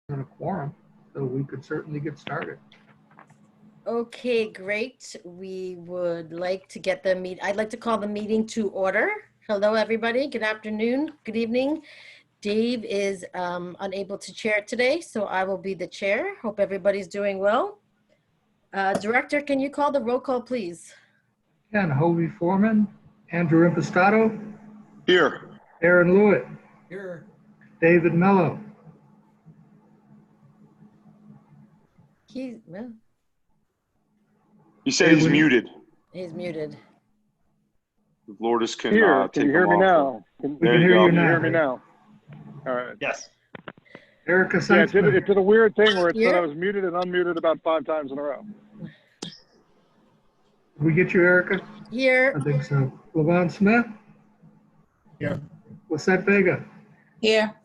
And a quorum, so we could certainly get started. Okay, great. We would like to get the I'd like to call the meeting to order. Hello, everybody. Good afternoon. Good evening. Dave is unable to chair it today, so I will be the chair. Hope everybody's doing well. Director, can you call the roll call, please? Ken Hovey Foreman, Andrew Impastato, Here. Aaron Lewitt, Here. David Mello. Well, He said he's muted. he's muted. Lourdes can Here, take can you hear me him off. now? We can hear you Can you now. hear me now? All right. Yes. Erica Yeah, it Seitzman. did a weird thing where it said Here? I was muted and unmuted about 5 times in a row. Did we get you, Erica? Here. I think so. Levon Smith? Here. Lisette Vega? Here.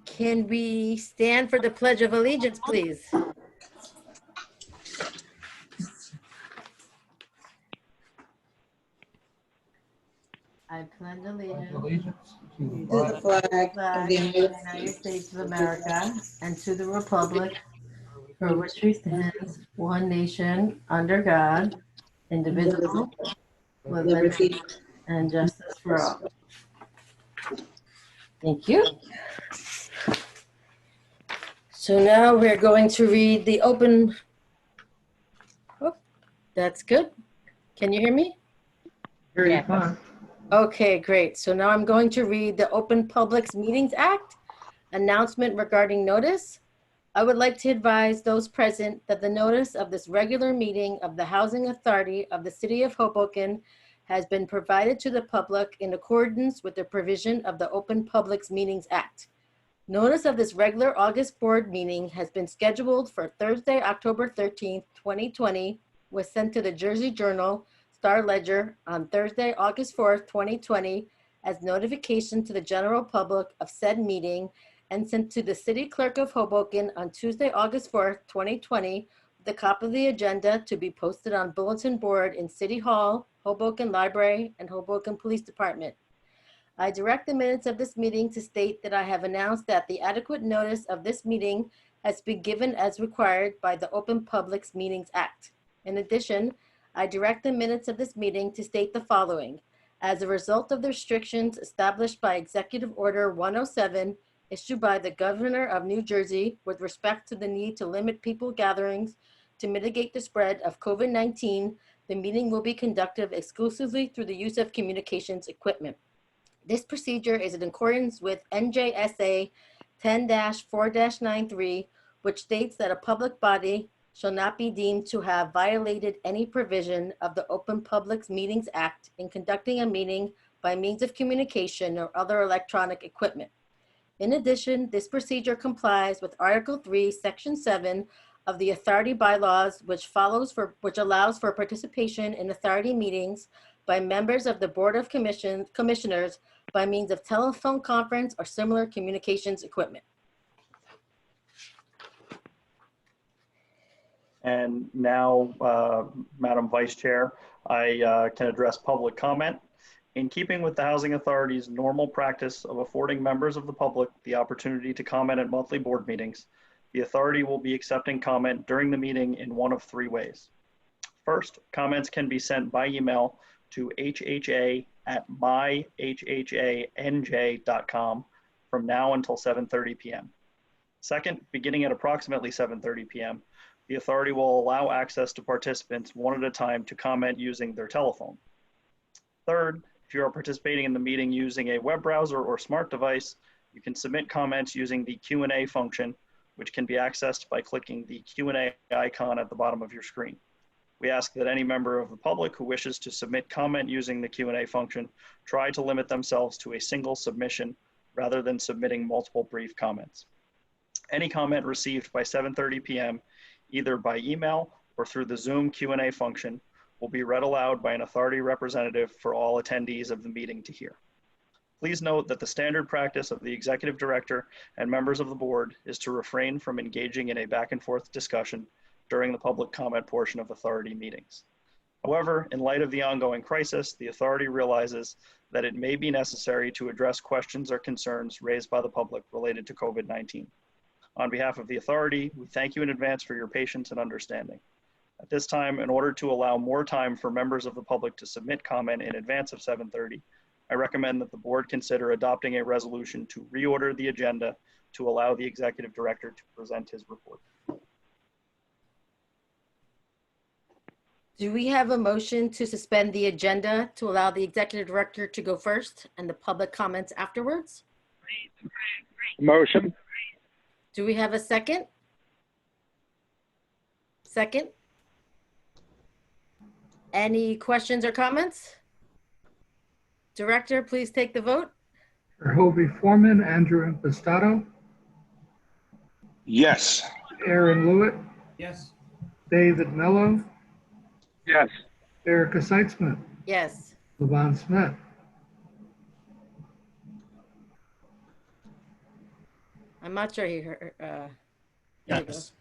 Can we stand for the Pledge of Allegiance, please? I pledge allegiance To the flag of the United United States of America and to the republic for which we stand, one nation, under God, indivisible, with liberty and justice for all. Thank you. So now we're going to read the open. Oh, that's good. Can you hear me? Hear you fine. Okay, great. So now I'm going to read the Open Public Meetings Act announcement regarding notice. I would like to advise those present that the notice of this regular meeting of the Housing Authority of the City of Hoboken has been provided to the public in accordance with the provision of the Open Public Meetings Act. Notice of this regular August board meeting has been scheduled for Thursday, October 13th, 2020, was sent to the Jersey Journal, Star Ledger on Thursday, August 4th, 2020, as notification to the general public of said meeting and sent to the City Clerk of Hoboken on Tuesday, August 4th, 2020, with a copy of the agenda to be posted on bulletin board in City Hall, Hoboken Library, and Hoboken Police Department. I direct the minutes of this meeting to state that I have announced that the adequate notice of this meeting has been given as required by the Open Public Meetings Act. In addition, I direct the minutes of this meeting to state the following. As a result of the restrictions established by Executive Order 107, issued by the Governor of New Jersey with respect to the need to limit people gatherings to mitigate the spread of COVID-19, the meeting will be conducted exclusively through the use of communications equipment. This procedure is in accordance with NJSA 10-4-93, which states that a public body shall not be deemed to have violated any provision of the Open Public Meetings Act in conducting a meeting by means of communication or other electronic equipment. In addition, this procedure complies with Article 3, Section 7 of the Authority Bylaws, which allows for participation in authority meetings by members of the Board of Commissioners by means of telephone conference or similar communications equipment. And now, Madam Vice Chair, I can address public comment. In keeping with the Housing Authority's normal practice of affording members of the public the opportunity to comment at monthly board meetings, the Authority will be accepting comment during the meeting in one of 3 ways. First, comments can be sent by email to hha@myhhanj.com from now until 7:30 p.m. Second, beginning at approximately 7:30 p.m., the Authority will allow access to participants one at a time to comment using their telephone. Third, if you are participating in the meeting using a web browser or smart device, you can submit comments using the Q&A function, which can be accessed by clicking the Q&A icon at the bottom of your screen. We ask that any member of the public who wishes to submit comment using the Q&A function try to limit themselves to a single submission rather than submitting multiple brief comments. Any comment received by 7:30 p.m., either by email or through the Zoom Q&A function, will be read aloud by an Authority representative for all attendees of the meeting to hear. Please note that the standard practice of the Executive Director and members of the board is to refrain from engaging in a back and forth discussion during the public comment portion of Authority meetings. However, in light of the ongoing crisis, the authority realizes that it may be necessary to address questions or concerns raised by the public related to COVID-19. On behalf of the authority, we thank you in advance for your patience and understanding. At this time, in order to allow more time for members of the public to submit comment in advance of 7:30, I recommend that the board consider adopting a resolution to reorder the agenda to allow the executive director to present his report. Do we have a motion to suspend the agenda to allow the executive director to go first and the public comments afterwards? Motion. Do we have a second? Second? Any questions or comments? Director, please take the vote. For Hobie Foreman, Andrew Impastato, Yes. Aaron Lewitt, Yes. David Mello, Yes. Erica Seitzman, Yes. Levon Smith. I'm not sure he heard. There you go. Yes.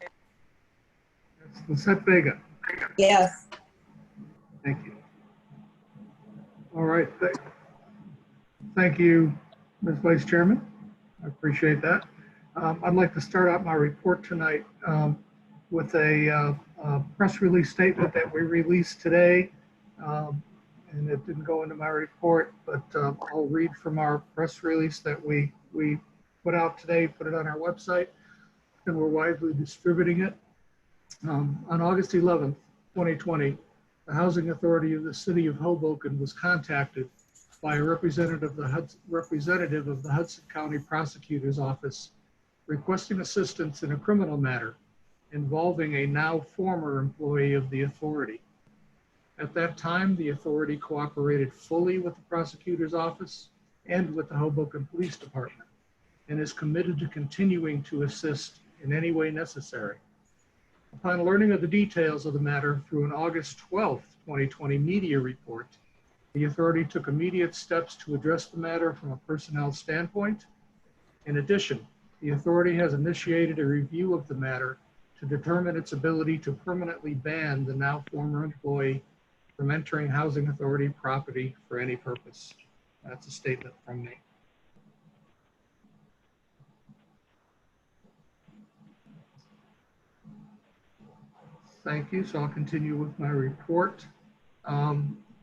Lisette Vega. Yes. Thank you. All right. Thank you, Ms. Vice Chairman. I appreciate that. I'd like to start out my report tonight with a press release statement that we released today. And it didn't go into my report, but I'll read from our press release that we put out today, put it on our website, and we're widely distributing it. On August 11th, 2020, the Housing Authority of the City of Hoboken was contacted by a representative of the Hudson County Prosecutor's Office requesting assistance in a criminal matter involving a now former employee of the authority. At that time, the authority cooperated fully with the prosecutor's office and with the Hoboken Police Department and is committed to continuing to assist in any way necessary. Upon learning of the details of the matter through an August 12th, 2020 media report, the authority took immediate steps to address the matter from a personnel standpoint. In addition, the authority has initiated a review of the matter to determine its ability to permanently ban the now former employee from entering Housing Authority property for any purpose. That's a statement from me. Thank you. So I'll continue with my report.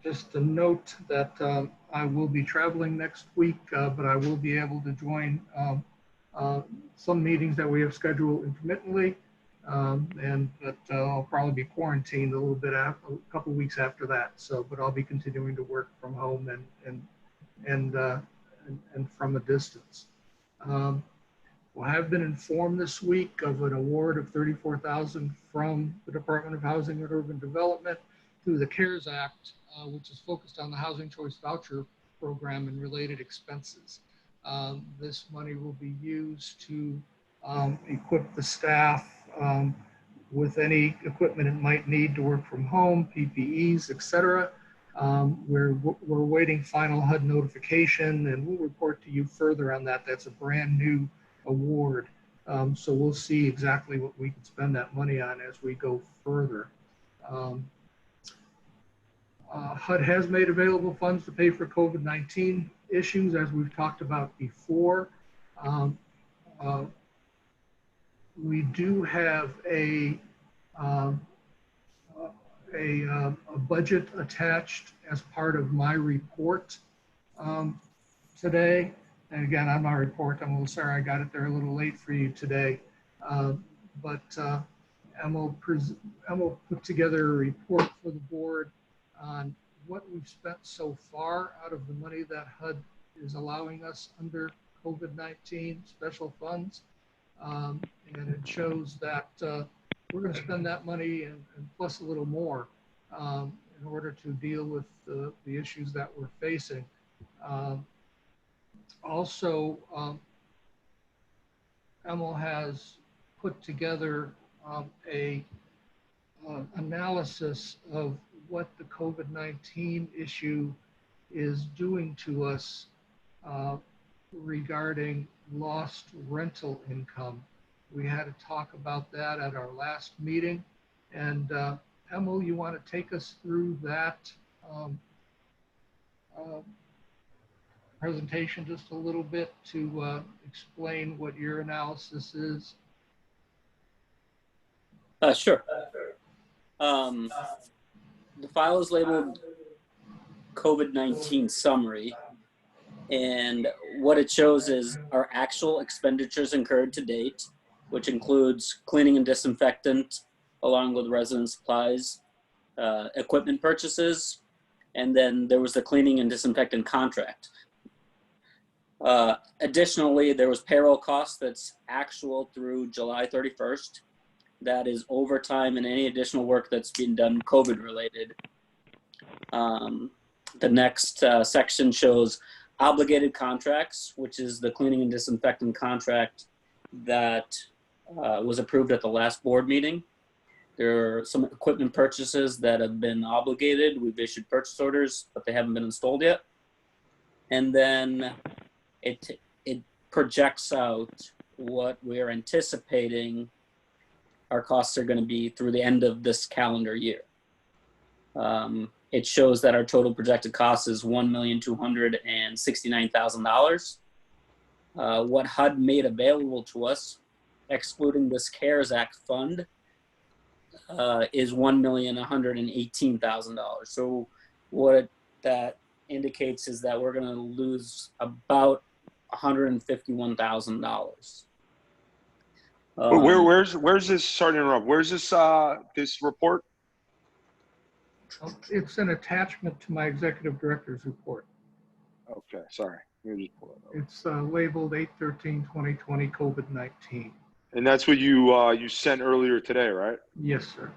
Just a note that I will be traveling next week, but I will be able to join some meetings that we have scheduled intermittently, and that I'll probably be quarantined a little bit after, a couple weeks after that. So, but I'll be continuing to work from home and from a distance. Well, I have been informed this week of an award of $34,000 from the Department of Housing and Urban Development through the CARES Act, which is focused on the Housing Choice Voucher Program and related expenses. This money will be used to equip the staff with any equipment it might need to work from home, PPEs, et cetera. We're waiting final HUD notification, and we'll report to you further on that. That's a brand new award. So we'll see exactly what we can spend that money on as we go further. HUD has made available funds to pay for COVID-19 issues, as we've talked about before. We do have a budget attached as part of my report today. And again, on my report, I'm a little sorry I got it there a little late for you today. But Emma will put together a report for the board on what we've spent so far out of the money that HUD is allowing us under COVID-19 special funds. And it shows that we're going to spend that money and plus a little more in order to deal with the issues that we're facing. Also, Emil has put together a analysis of what the COVID-19 issue is doing to us regarding lost rental income. We had a talk about that at our last meeting, and Emil, you want to take us through that uh, presentation just a little bit to explain what your analysis is? Sure. The file is labeled COVID-19 summary, and what it shows is our actual expenditures incurred to date, which includes cleaning and disinfectant, along with resident supplies, equipment purchases, and then there was the cleaning and disinfectant contract. Additionally, there was payroll costs that's actual through July 31st. That is overtime and any additional work that's being done COVID related. The next section shows obligated contracts, which is the cleaning and disinfectant contract that was approved at the last board meeting. There are some equipment purchases that have been obligated. We've issued purchase orders, but they haven't been installed yet. And then it projects out what we're anticipating our costs are going to be through the end of this calendar year. It shows that our total projected cost is $1,269,000. What HUD made available to us, excluding this CARES Act fund, is $1,118,000. So what that indicates is that we're going to lose about $151,000. Where's this? Sorry to interrupt. Where's this this report? It's an attachment to my executive director's report. Okay, sorry. Let me just pull it up. It's labeled 8/13/2020 COVID-19. And that's what you sent earlier today, right? Yes, sir.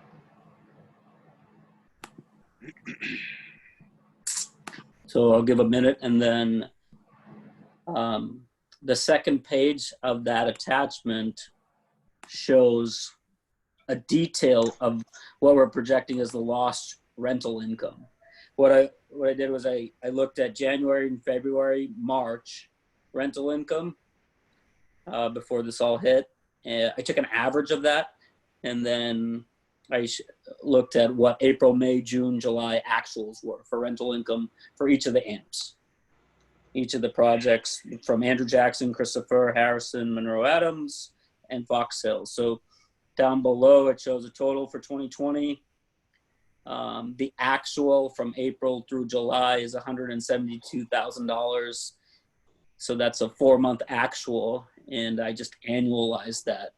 So I'll give a minute, and then the second page of that attachment shows a detail of what we're projecting as the lost rental income. What I did was I looked at January and February, March rental income before this all hit. And I took an average of that, and then I looked at what April, May, June, July actuals were for rental income for each of the amps. Each of the projects from Andrew Jackson, Christopher, Harrison, Monroe Adams, and Fox Hills. So down below, it shows a total for 2020. The actual from April through July is $172,000. So that's a 4-month actual, and I just annualized that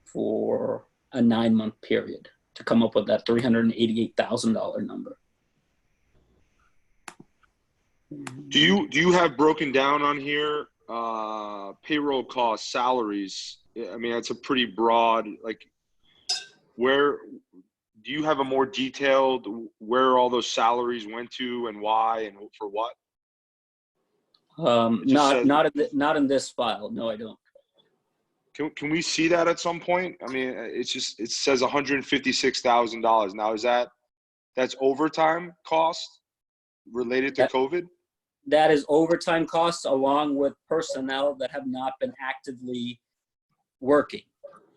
for a 9-month period to come up with that $388,000 number. Do you have broken down on here payroll costs, salaries? I mean, that's a pretty broad, like, where do you have a more detailed where all those salaries went to and why and for what? Not in this file. No, I don't. Can we see that at some point? I mean, it says $156,000. Now that's overtime cost related to COVID? That is overtime costs along with personnel that have not been actively working.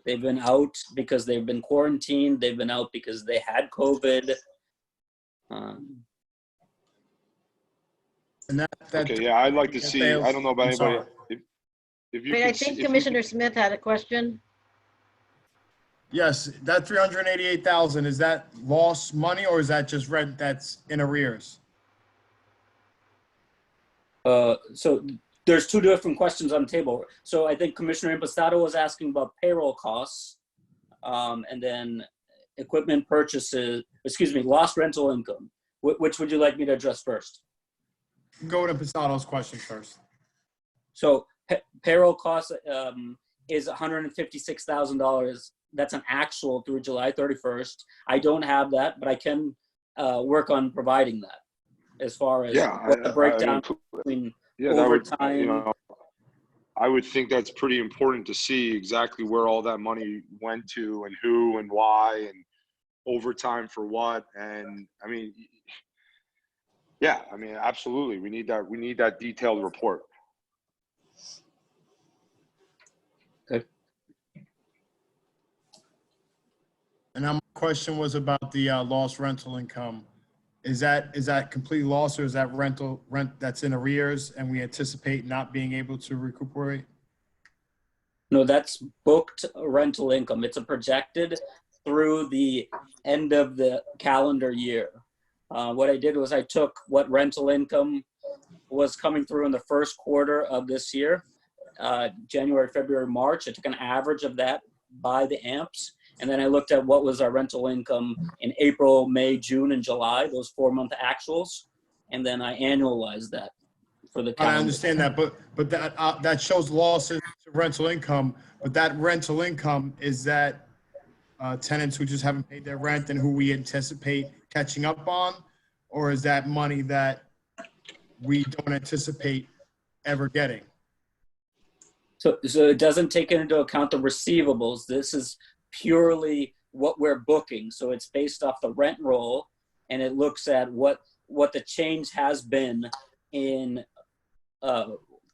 They've been out because they've been quarantined. They've been out because they had COVID. And that Okay, yeah, I'd like to see. I don't know about anybody. If you Wait, I could think see- Commissioner Smith had a question. Yes, that 388,000, is that lost money or is that just rent that's in arrears? So there's two different questions on the table. So I think Commissioner Impastato was asking about payroll costs, and then equipment purchases, lost rental income. Which would you like me to address first? Go to Pasato's question first. So payroll costs is $156,000. That's an actual through July 31st. I don't have that, but I can work on providing that as far as what the breakdown between overtime. I would think that's pretty important to see exactly where all that money went to and who and why and overtime for what. And I mean, yeah, I mean, absolutely. We need that detailed report. Okay. And my question was about the lost rental income. Is that complete loss, or is that rent that's in arrears and we anticipate not being able to recuperate? No, that's booked rental income. It's a projected through the end of the calendar year. What I did was I took what rental income was coming through in the first quarter of this year, January, February, March. I took an average of that by the amps. And then I looked at what was our rental income in April, May, June, and July, those 4-month actuals. And then I annualized that for the calendar. I understand that, but that shows losses to rental income. But that rental income, is that tenants who just haven't paid their rent and who we anticipate catching up on? Or is that money that we don't anticipate ever getting? So it doesn't take into account the receivables. This is purely what we're booking. So it's based off the rent roll, and it looks at what the change has been in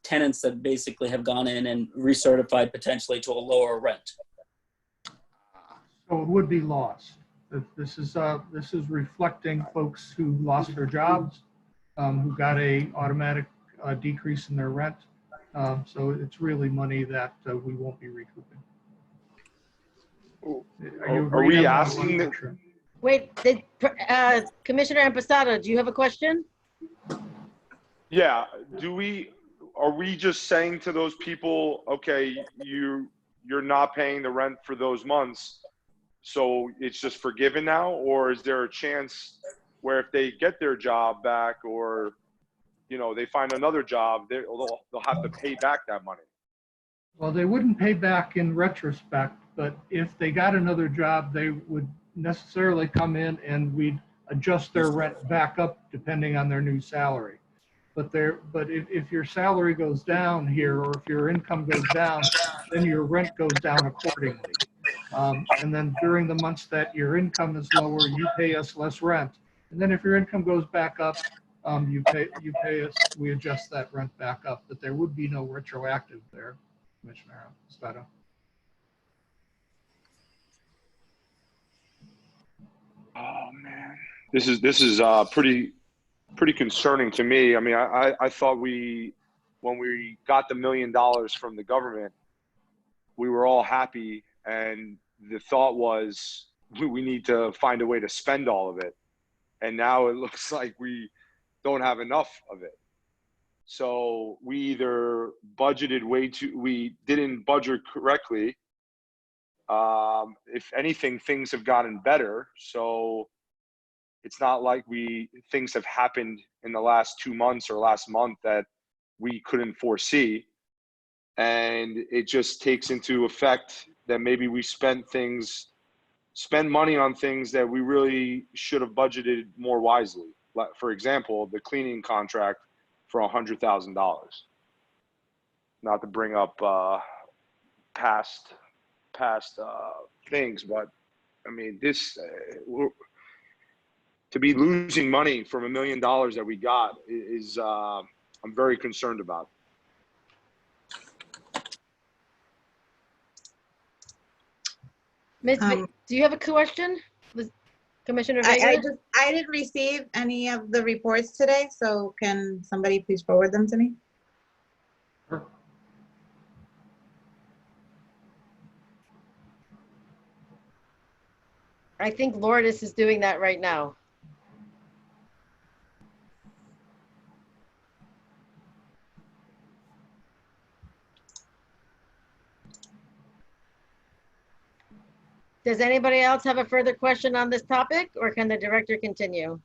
tenants that basically have gone in and recertified potentially to a lower rent. So it would be lost. This is reflecting folks who lost their jobs, who got a automatic decrease in their rent. So it's really money that we won't be recouping. Are we asking that? Wait, Commissioner Impastato, do you have a question? Yeah. Are we just saying to those people, okay, you're not paying the rent for those months, so it's just forgiven now? Or is there a chance where if they get their job back, or they find another job, they'll have to pay back that money? Well, they wouldn't pay back in retrospect, but if they got another job, they would necessarily come in and we'd adjust their rent back up depending on their new salary. But if your salary goes down here, or if your income goes down, then your rent goes down accordingly. And then during the months that your income is lower, you pay us less rent. And then if your income goes back up, you pay us, we adjust that rent back up. But there would be no retroactive there, Commissioner Spato. Oh man, this is pretty concerning to me. I mean, I thought when we got the $1 million from the government, we were all happy, and the thought was we need to find a way to spend all of it. And now it looks like we don't have enough of it. So we either budgeted we didn't budget correctly. If anything, things have gotten better. So it's not like things have happened in the last 2 months or last month that we couldn't foresee. And it just takes into effect that maybe we spend money on things that we really should have budgeted more wisely. Like, for example, the cleaning contract for $100,000. Not to bring up past things, but I mean, to be losing money from $1 million that we got is I'm very concerned about. Ms. Do you have a question? Commissioner Vega? I didn't receive any of the reports today, so can somebody please forward them to me? Sure. I think Lourdes is doing that right now. Does anybody else have a further question on this topic, or can the director continue?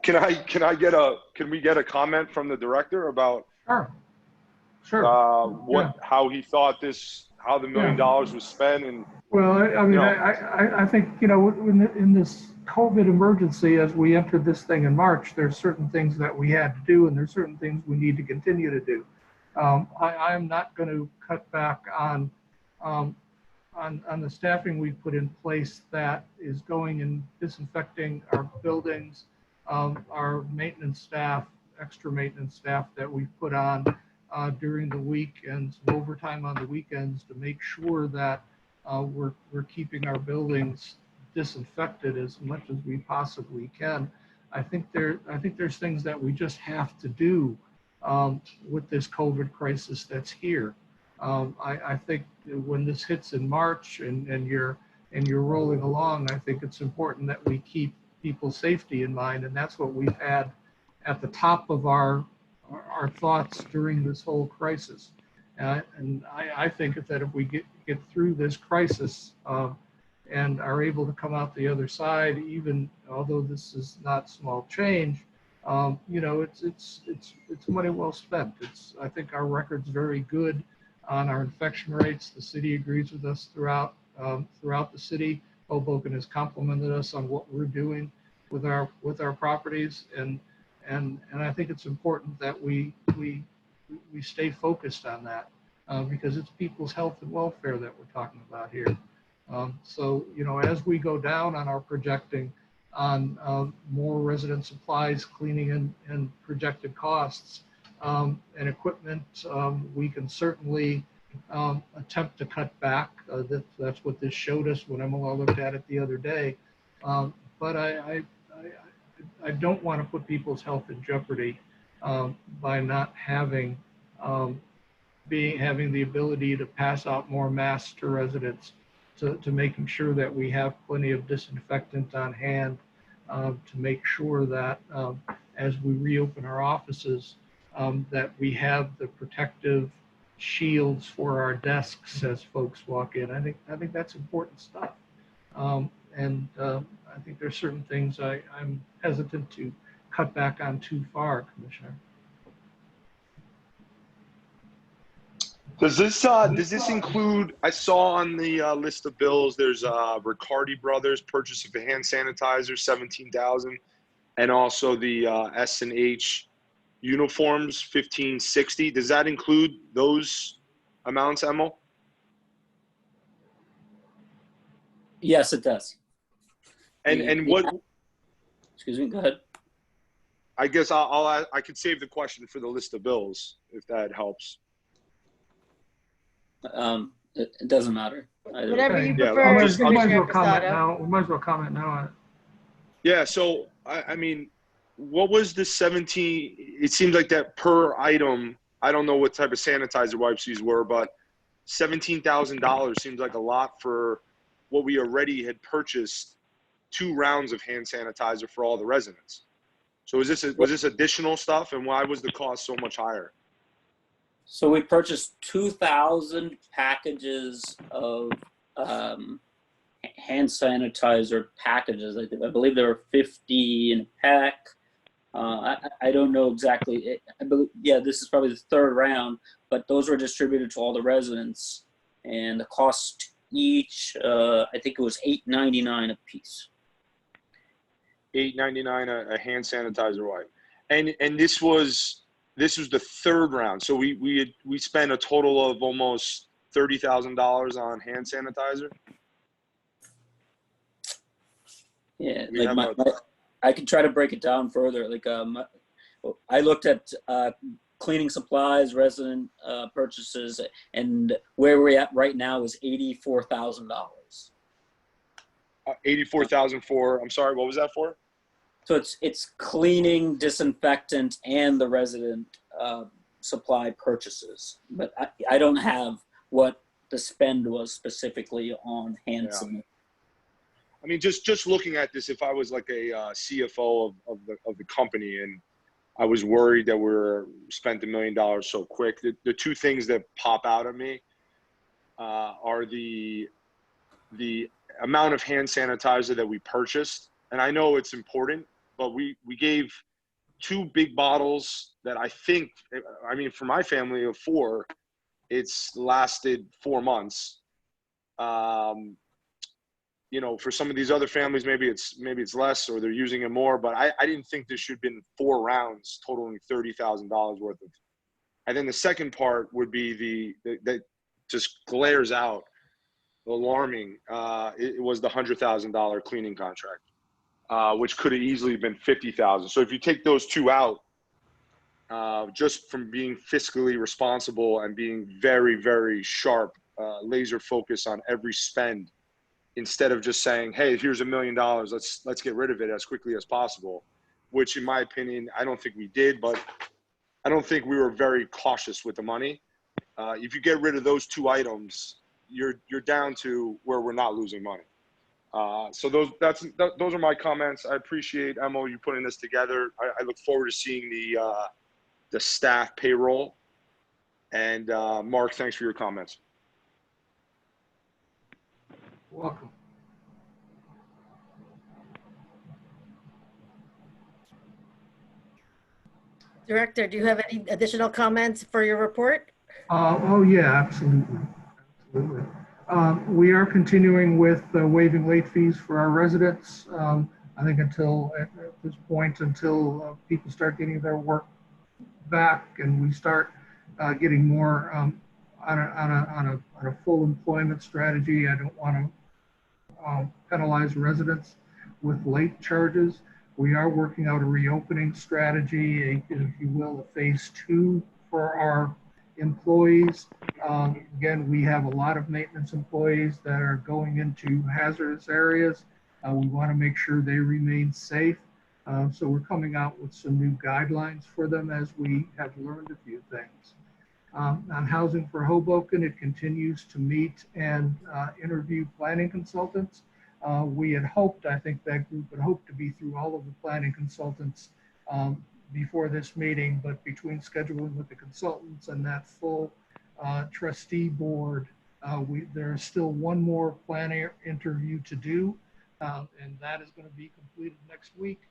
Can we get a comment from the director about Sure. how he thought how the $1 million was spent? And well, I mean, I think, in this COVID emergency, as we entered this thing in March, there's certain things that we had to do, and there's certain things we need to continue to do. I'm not going to cut back on the staffing we put in place that is going and disinfecting our buildings, our maintenance staff, extra maintenance staff that we've put on. during the week and some overtime on the weekends to make sure that we're keeping our buildings disinfected as much as we possibly can. I think there's things that we just have to do with this COVID crisis that's here. I think when this hits in March and you're rolling along, I think it's important that we keep people's safety in mind, and that's what we've had at the top of our thoughts during this whole crisis. And I think that if we get through this crisis and are able to come out the other side, even although this is not small change, you know, it's money well spent. I think our record's very good on our infection rates. The city agrees with us throughout the city. Hoboken has complimented us on what we're doing with our properties, and I think it's important that we stay focused on that because it's people's health and welfare that we're talking about here. So, you know, as we go down on our projecting on more resident supplies, cleaning and projected costs and equipment, we can certainly attempt to cut back. That's what this showed us when Emma looked at it the other day. But I don't want to put people's health in jeopardy by not having the ability to pass out more masks to residents, to making sure that we have plenty of disinfectant on hand, to make sure that as we reopen our offices, that we have the protective shields for our desks as folks walk in. I think that's important stuff. And I think there's certain things I'm hesitant to cut back on too far, Commissioner. Does this include, I saw on the list of bills, there's Riccardi Brothers purchase of a hand sanitizer, $17,000, and also the S&H uniforms, $1,560. Does that include those amounts, Emma? Yes, it does. And what? Excuse me. Go ahead. I guess I could save the question for the list of bills if that helps. It doesn't matter. Whatever you Yeah, prefer, just- We might as Commissioner well comment Posada. now. We might as well comment now on it. Yeah. So I mean, what was the 17? It seems like that per item. I don't know what type of sanitizer wipes these were, but $17,000 seems like a lot for what we already had purchased 2 rounds of hand sanitizer for all the residents. So was this additional stuff, and why was the cost so much higher? So we purchased 2,000 packages of hand sanitizer packages. I believe there were 50 in a pack. I don't know exactly. I believe, yeah, this is probably the 3rd round, but those were distributed to all the residents, and the cost each, I think it was $8.99 a piece. $8.99 a hand sanitizer wipe, and this was the 3rd round. So we spent a total of almost $30,000 on hand sanitizer. Yeah, like I can try to break it down further. Like I looked at cleaning supplies, resident purchases, and where we're at right now is $84,000. 84,000 for, I'm sorry, what was that for? So it's cleaning, disinfectant, and the resident supply purchases. But I don't have what the spend was specifically on hand sanitizer. I mean, just looking at this, if I was like a CFO of the company and I was worried that we're spent $1 million so quick, the 2 things that pop out at me are the amount of hand sanitizer that we purchased. And I know it's important, but we gave 2 big bottles that I think, I mean, for my family of 4, it's lasted 4 months. You know, for some of these other families, maybe it's less, or they're using it more, but I didn't think this should have been 4 rounds totaling $30,000 worth of. And then the second part would be that just glares out alarming. It was the $100,000 cleaning contract, which could have easily been $50,000. So if you take those 2 out, just from being fiscally responsible and being very, very sharp, laser focus on every spend, instead of just saying, hey, here's $1 million, let's get rid of it as quickly as possible, which in my opinion, I don't think we did, but I don't think we were very cautious with the money. If you get rid of those two items, you're down to where we're not losing money. So those are my comments. I appreciate, Emma, you putting this together. I look forward to seeing the staff payroll. And Mark, thanks for your comments. Welcome. Director, do you have any additional comments for your report? Oh, yeah, absolutely. Absolutely. We are continuing with waiving late fees for our residents. I think until, at this point, until people start getting their work back and we start getting more on a full employment strategy. I don't want to penalize residents with late charges. We are working out a reopening strategy, if you will, a phase 2 for our employees. Again, we have a lot of maintenance employees that are going into hazardous areas. We want to make sure they remain safe. So we're coming out with some new guidelines for them as we have learned a few things. On Housing for Hoboken, it continues to meet and interview planning consultants. We had hoped, I think that group had hoped to be through all of the planning consultants before this meeting, but between scheduling with the consultants and that full trustee board, there's still one more planner interview to do, and that is going to be completed next week.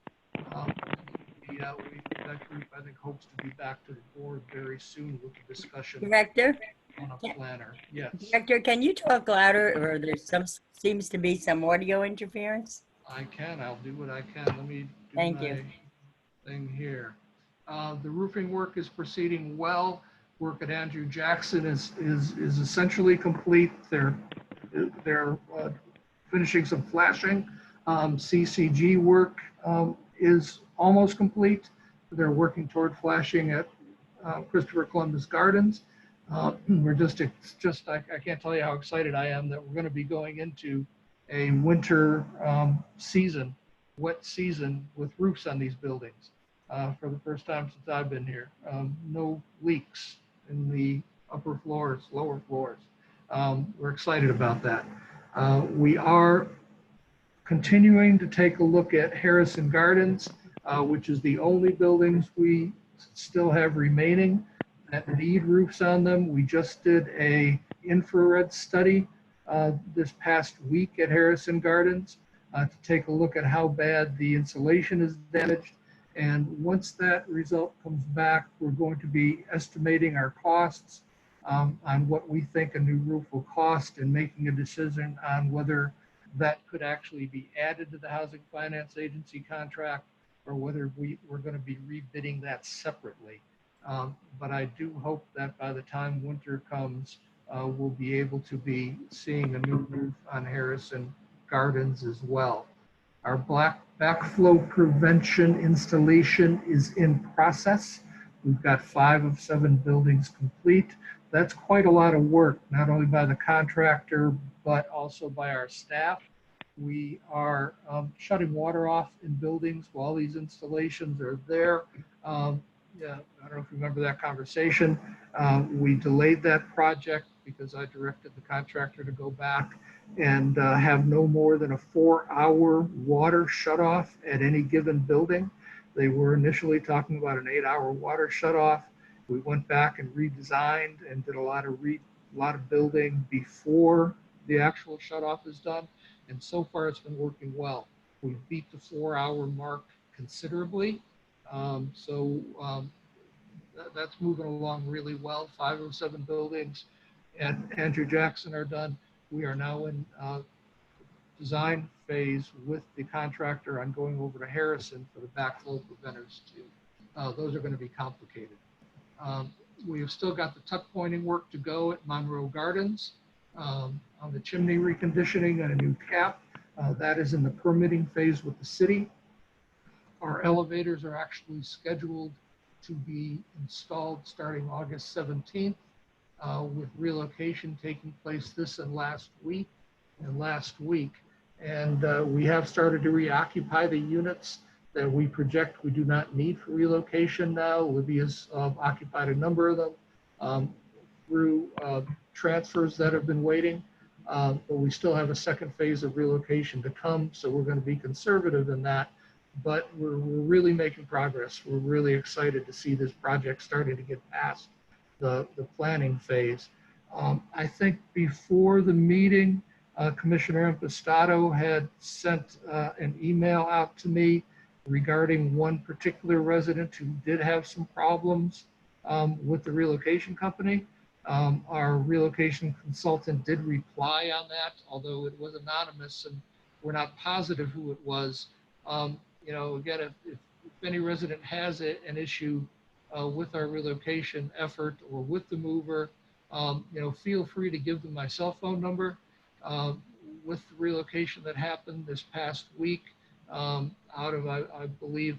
That group, I think, hopes to be back to the board very soon with the discussion Director, on a planner. Yes, Director, can you talk louder, or there's seems to be some audio interference? I can. I'll do what I can. Let me do Thank my you. thing here. The roofing work is proceeding well. Work at Andrew Jackson is essentially complete. They're finishing some flashing. CCG work is almost complete. They're working toward flashing at Christopher Columbus Gardens. We're just I can't tell you how excited I am that we're going to be going into a winter season, wet season with roofs on these buildings for the first time since I've been here. No leaks in the upper floors, lower floors. We're excited about that. We are continuing to take a look at Harrison Gardens, which is the only buildings we still have remaining that need roofs on them. We just did a infrared study this past week at Harrison Gardens to take a look at how bad the insulation is damaged. And once that result comes back, we're going to be estimating our costs on what we think a new roof will cost and making a decision on whether that could actually be added to the Housing Finance Agency contract or whether we're going to be rebidding that separately. But I do hope that by the time winter comes, we'll be able to be seeing a new roof on Harrison Gardens as well. Our backflow prevention installation is in process. We've got 5 of 7 buildings complete. That's quite a lot of work, not only by the contractor, but also by our staff. We are shutting water off in buildings while these installations are there. Yeah, I don't know if you remember that conversation. We delayed that project because I directed the contractor to go back and have no more than a 4-hour water shutoff at any given building. They were initially talking about an 8-hour water shutoff. We went back and redesigned and did a lot of building before the actual shutoff is done. And so far it's been working well. We beat the 4-hour mark considerably. That's moving along really well. 5 of 7 buildings at Andrew Jackson are done. We are now in design phase with the contractor on going over to Harrison for the backflow preventers too. Those are going to be complicated. We have still got the tuck pointing work to go at Monroe Gardens on the chimney reconditioning and a new cap. That is in the permitting phase with the city. Our elevators are actually scheduled to be installed starting August 17th, with relocation taking place this and last week. And we have started to reoccupy the units that we project we do not need for relocation now. Libya's occupied a number of them through transfers that have been waiting. But we still have a second phase of relocation to come, so we're going to be conservative in that. But we're really making progress. We're really excited to see this project starting to get past the planning phase. I think before the meeting, Commissioner Impastato had sent an email out to me regarding one particular resident who did have some problems with the relocation company. Our relocation consultant did reply on that, although it was anonymous and we're not positive who it was. You know, again, if any resident has an issue with our relocation effort or with the mover, you know, feel free to give them my cell phone number. With the relocation that happened this past week, out of, I believe,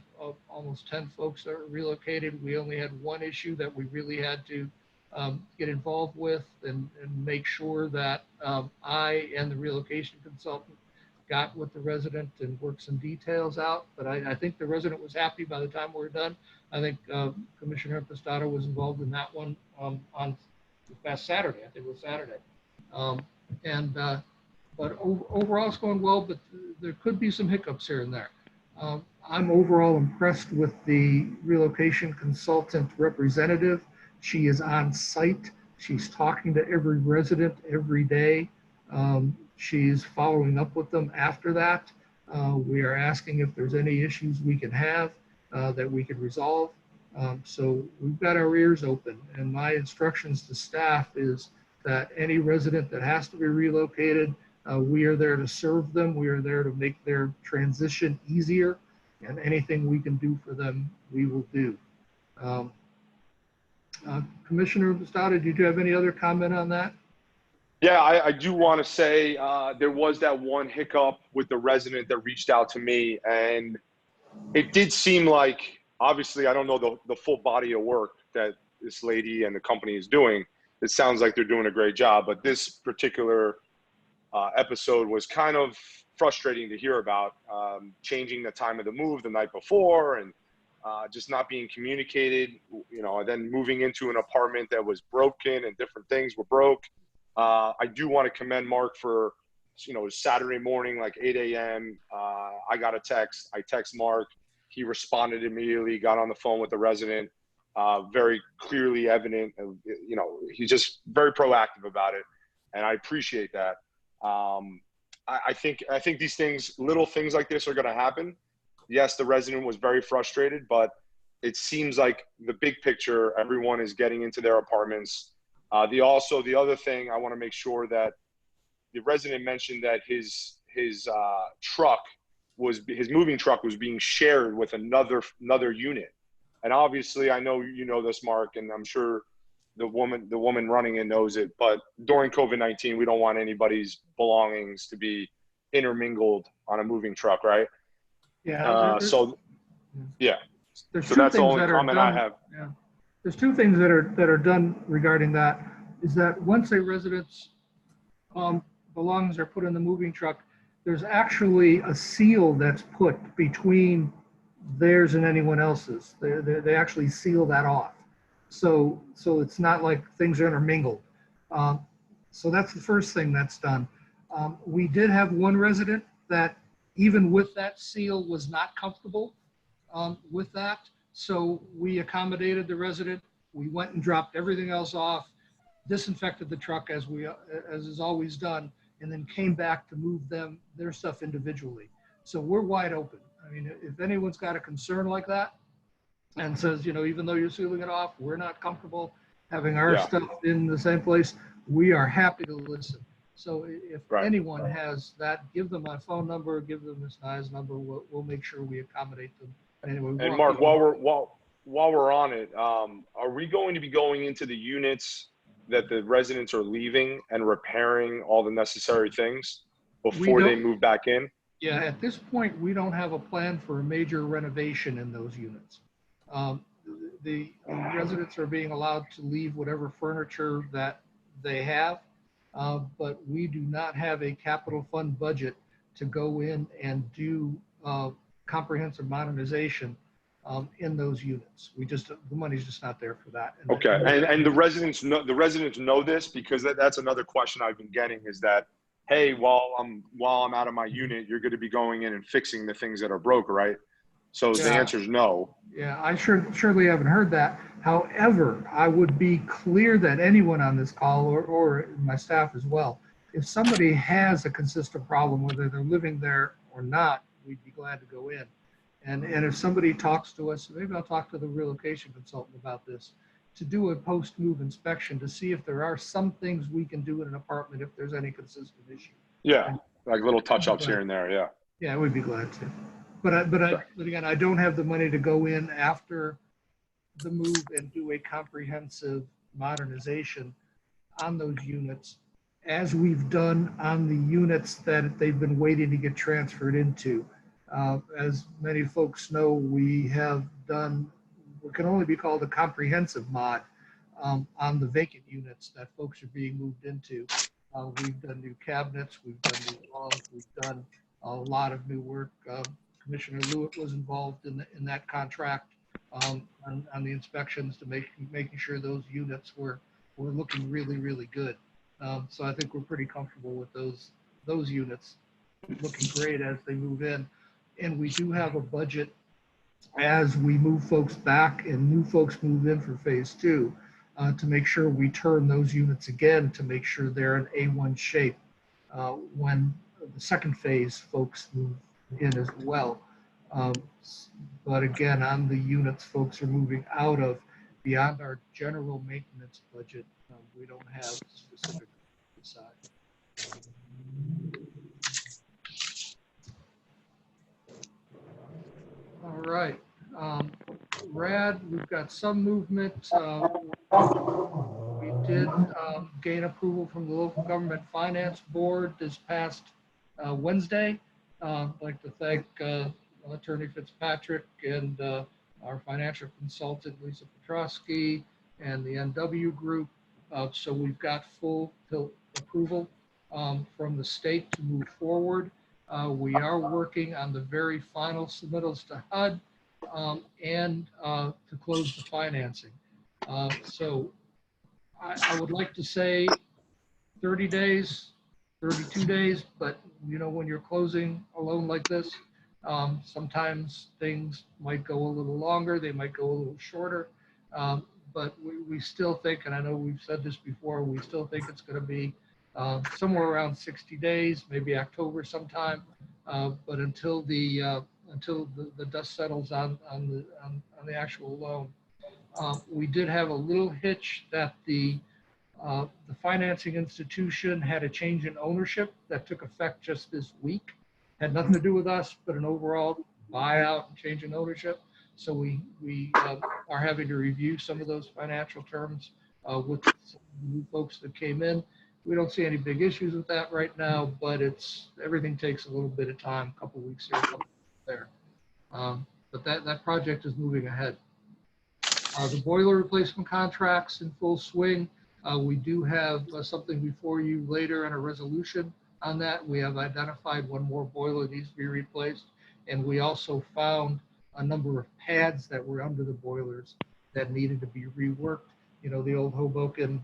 almost 10 folks that were relocated, we only had one issue that we really had to get involved with and make sure that I and the relocation consultant got with the resident and worked some details out. But I think the resident was happy by the time we were done. I think Commissioner Impastato was involved in that one on this past Saturday. I think it was Saturday. But overall it's going well, but there could be some hiccups here and there. I'm overall impressed with the relocation consultant representative. She is on site. She's talking to every resident every day. She's following up with them after that. We are asking if there's any issues we can have that we could resolve. So we've got our ears open, and my instructions to staff is that any resident that has to be relocated, we are there to serve them. We are there to make their transition easier, and anything we can do for them, we will do. Commissioner Impastato, did you have any other comment on that? Yeah, I do want to say there was that one hiccup with the resident that reached out to me, and it did seem like, obviously, I don't know the full body of work that this lady and the company is doing. It sounds like they're doing a great job, but this particular episode was kind of frustrating to hear about, changing the time of the move the night before and just not being communicated, you know, and then moving into an apartment that was broken and different things were broke. I do want to commend Mark for, you know, Saturday morning, like 8 a.m. I got a text. I text Mark. He responded immediately, got on the phone with the resident, very clearly evident. You know, he's just very proactive about it, and I appreciate that. I think these things, little things like this are going to happen. Yes, the resident was very frustrated, but it seems like the big picture, everyone is getting into their apartments. The other thing I want to make sure that the resident mentioned that his moving truck was being shared with another unit. And obviously I know you know this, Mark, and I'm sure the woman running it knows it, but during COVID-19, we don't want anybody's belongings to be intermingled on a moving truck, right? Yeah. Yeah. There's so two that's the things only that are comment done. I have. Yeah. There's two things that are done regarding that. Is that once a resident's belongings are put in the moving truck, there's actually a seal that's put between theirs and anyone else's. They actually seal that off. So it's not like things are intermingled. So that's the first thing that's done. We did have one resident that even with that seal was not comfortable with that. So we accommodated the resident. We went and dropped everything else off, disinfected the truck as is always done, and then came back to move their stuff individually. So we're wide open. I mean, if anyone's got a concern like that and says, you know, even though you're sealing it off, we're not comfortable having our stuff in the same place, we are happy to listen. So if anyone has that, give them my phone number, give them Ms. Nye's number. We'll make sure we accommodate them. Anyway, and Mark, while we're on it, are we going to be going into the units that the residents are leaving and repairing all the necessary things before they move back in? Yeah, at this point, we don't have a plan for a major renovation in those units. the residents are being allowed to leave whatever furniture that they have, but we do not have a capital fund budget to go in and do comprehensive modernization in those units. The money's just not there for that. Okay, and the residents know this, because that's another question I've been getting, is that, hey, while I'm out of my unit, you're going to be going in and fixing the things that are broke, right? So the Yeah. answer is no. Yeah, I surely haven't heard that. However, I would be clear that anyone on this call or my staff as well, if somebody has a consistent problem, whether they're living there or not, we'd be glad to go in. And if somebody talks to us, maybe I'll talk to the relocation consultant about this, to do a post-move inspection to see if there are some things we can do in an apartment if there's any consistent issue. Yeah, like little touch-ups here and there, yeah. Yeah, we'd be glad to. But again, I don't have the money to go in after the move and do a comprehensive modernization on those units, as we've done on the units that they've been waiting to get transferred into. As many folks know, we have done what can only be called a comprehensive mod on the vacant units that folks are being moved into. We've done new cabinets, we've done new walls, we've done a lot of new work. Commissioner Lewitt was involved in that contract on the inspections to making sure those units were looking really, really good. So I think we're pretty comfortable with those units looking great as they move in. And we do have a budget as we move folks back and new folks move in for phase 2 to make sure we turn those units again to make sure they're in A1 shape when the second phase folks move in as well. But again, on the units folks are moving out of, beyond our general maintenance budget, we don't have specific side. All right. Rad, we've got some movement. We did gain approval from the local government finance board this past Wednesday. I'd like to thank Attorney Fitzpatrick and our financial consultant, Lisa Petrosky, and the NW group. So we've got full approval from the state to move forward. We are working on the very final submittals to HUD and to close the financing. So I would like to say 30 days, 32 days, but you know, when you're closing a loan like this, sometimes things might go a little longer, they might go a little shorter, but we still think, and I know we've said this before, we still think it's going to be somewhere around 60 days, maybe October sometime, but until the dust settles on the actual loan. We did have a little hitch that the financing institution had a change in ownership that took effect just this week. Had nothing to do with us, but an overall buyout and change in ownership. So we are having to review some of those financial terms with some new folks that came in. We don't see any big issues with that right now, but everything takes a little bit of time, a couple weeks here, a couple weeks there. But that project is moving ahead. The boiler replacement contracts in full swing. We do have something before you later in a resolution on that. We have identified one more boiler that needs to be replaced. And we also found a number of pads that were under the boilers that needed to be reworked. You know, the old Hoboken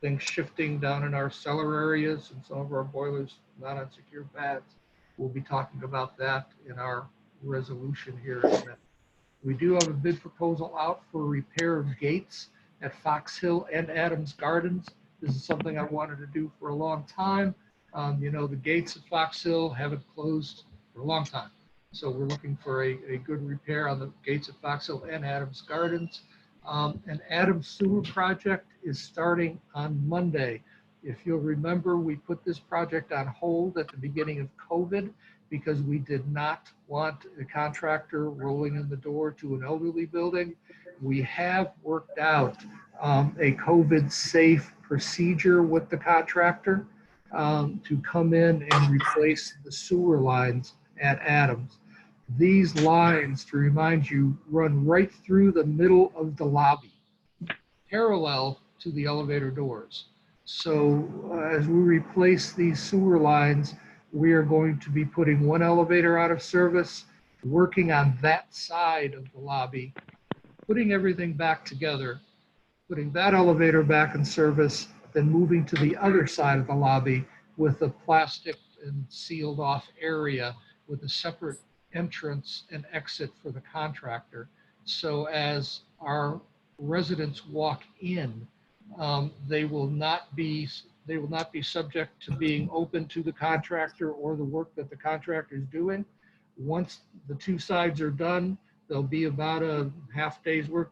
things shifting down in our cellar areas and some of our boilers not on secure pads. We'll be talking about that in our resolution here in a minute. We do have a bid proposal out for repair of gates at Fox Hill and Adams Gardens. This is something I wanted to do for a long time. You know, the gates at Fox Hill haven't closed for a long time. So we're looking for a good repair on the gates at Fox Hill and Adams Gardens. An Adams Sewer project is starting on Monday. If you'll remember, we put this project on hold at the beginning of COVID because we did not want a contractor rolling in the door to an elderly building. We have worked out a COVID-safe procedure with the contractor to come in and replace the sewer lines at Adams. These lines, to remind you, run right through the middle of the lobby, parallel to the elevator doors. So as we replace these sewer lines, we are going to be putting one elevator out of service, working on that side of the lobby, putting everything back together, putting that elevator back in service, then moving to the other side of the lobby with a plastic and sealed off area with a separate entrance and exit for the contractor. So as our residents walk in, they will not be subject to being open to the contractor or the work that the contractor is doing. Once the two sides are done, there'll be about a day's work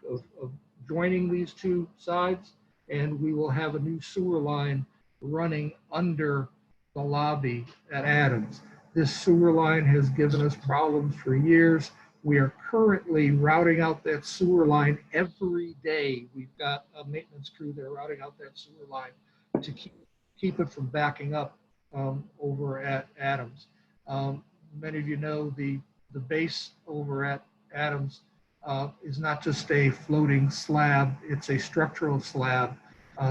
of joining these two sides, and we will have a new sewer line running under the lobby at Adams. This sewer line has given us problems for years. We are currently routing out that sewer line every day. We've got a maintenance crew there routing out that sewer line to keep it from backing up over at Adams. Many of you know the base over at Adams is not just a floating slab, it's a structural slab.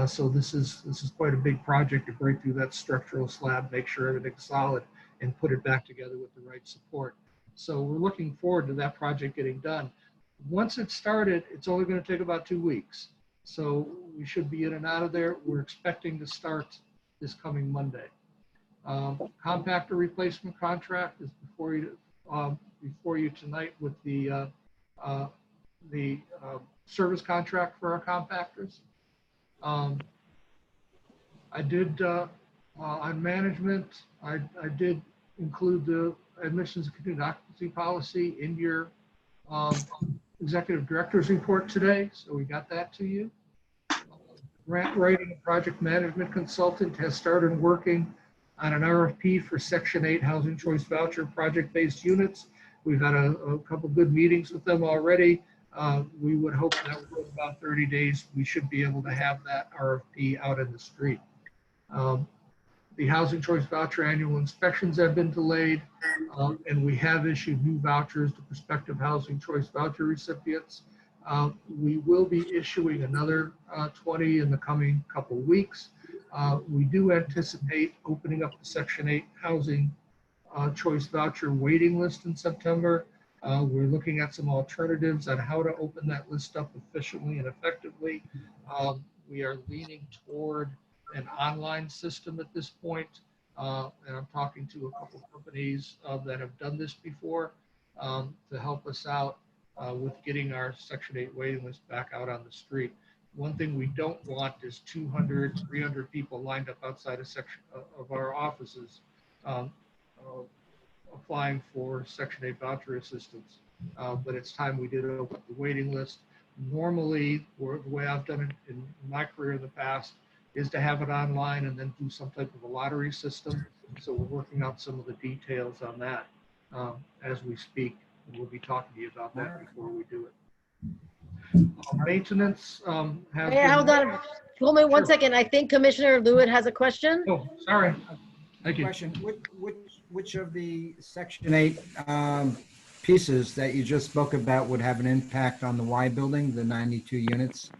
So this is quite a big project to break through that structural slab, make sure everything's solid, and put it back together with the right support. So we're looking forward to that project getting done. Once it's started, it's only going to take about 2 weeks. So we should be in and out of there. We're expecting to start this coming Monday. Compactor replacement contract is before you tonight with the service contract for our compactors. I did on management. I did include the admissions and continued occupancy policy in your executive director's report today, so we got that to you. Grant writing and project management consultant has started working on an RFP for Section 8 Housing Choice Voucher project-based units. We've had a couple good meetings with them already. We would hope that within about 30 days, we should be able to have that RFP out in the street. The Housing Choice Voucher annual inspections have been delayed, and we have issued new vouchers to prospective Housing Choice Voucher recipients. We will be issuing another 20 in the coming couple weeks. We do anticipate opening up the Section 8 Housing Choice Voucher waiting list in September. We're looking at some alternatives on how to open that list up efficiently and effectively. We are leaning toward an online system at this point, and I'm talking to a couple of companies that have done this before to help us out with getting our Section 8 waiting list back out on the street. One thing we don't want is 200, 300 people lined up outside of our offices applying for Section 8 voucher assistance. But it's time we did open up the waiting list. Normally, the way I've done it in my career in the past is to have it online and then do some type of a lottery system. So we're working out some of the details on that as we speak. We'll be talking to you about that before we do it. Maintenance. Hey, hold on. Hold me one second. I think Commissioner Lewitt has a question. Oh, sorry. Thank you. Question, which of the Section 8 pieces that you just spoke about would have an impact on the Y building, the 92 units?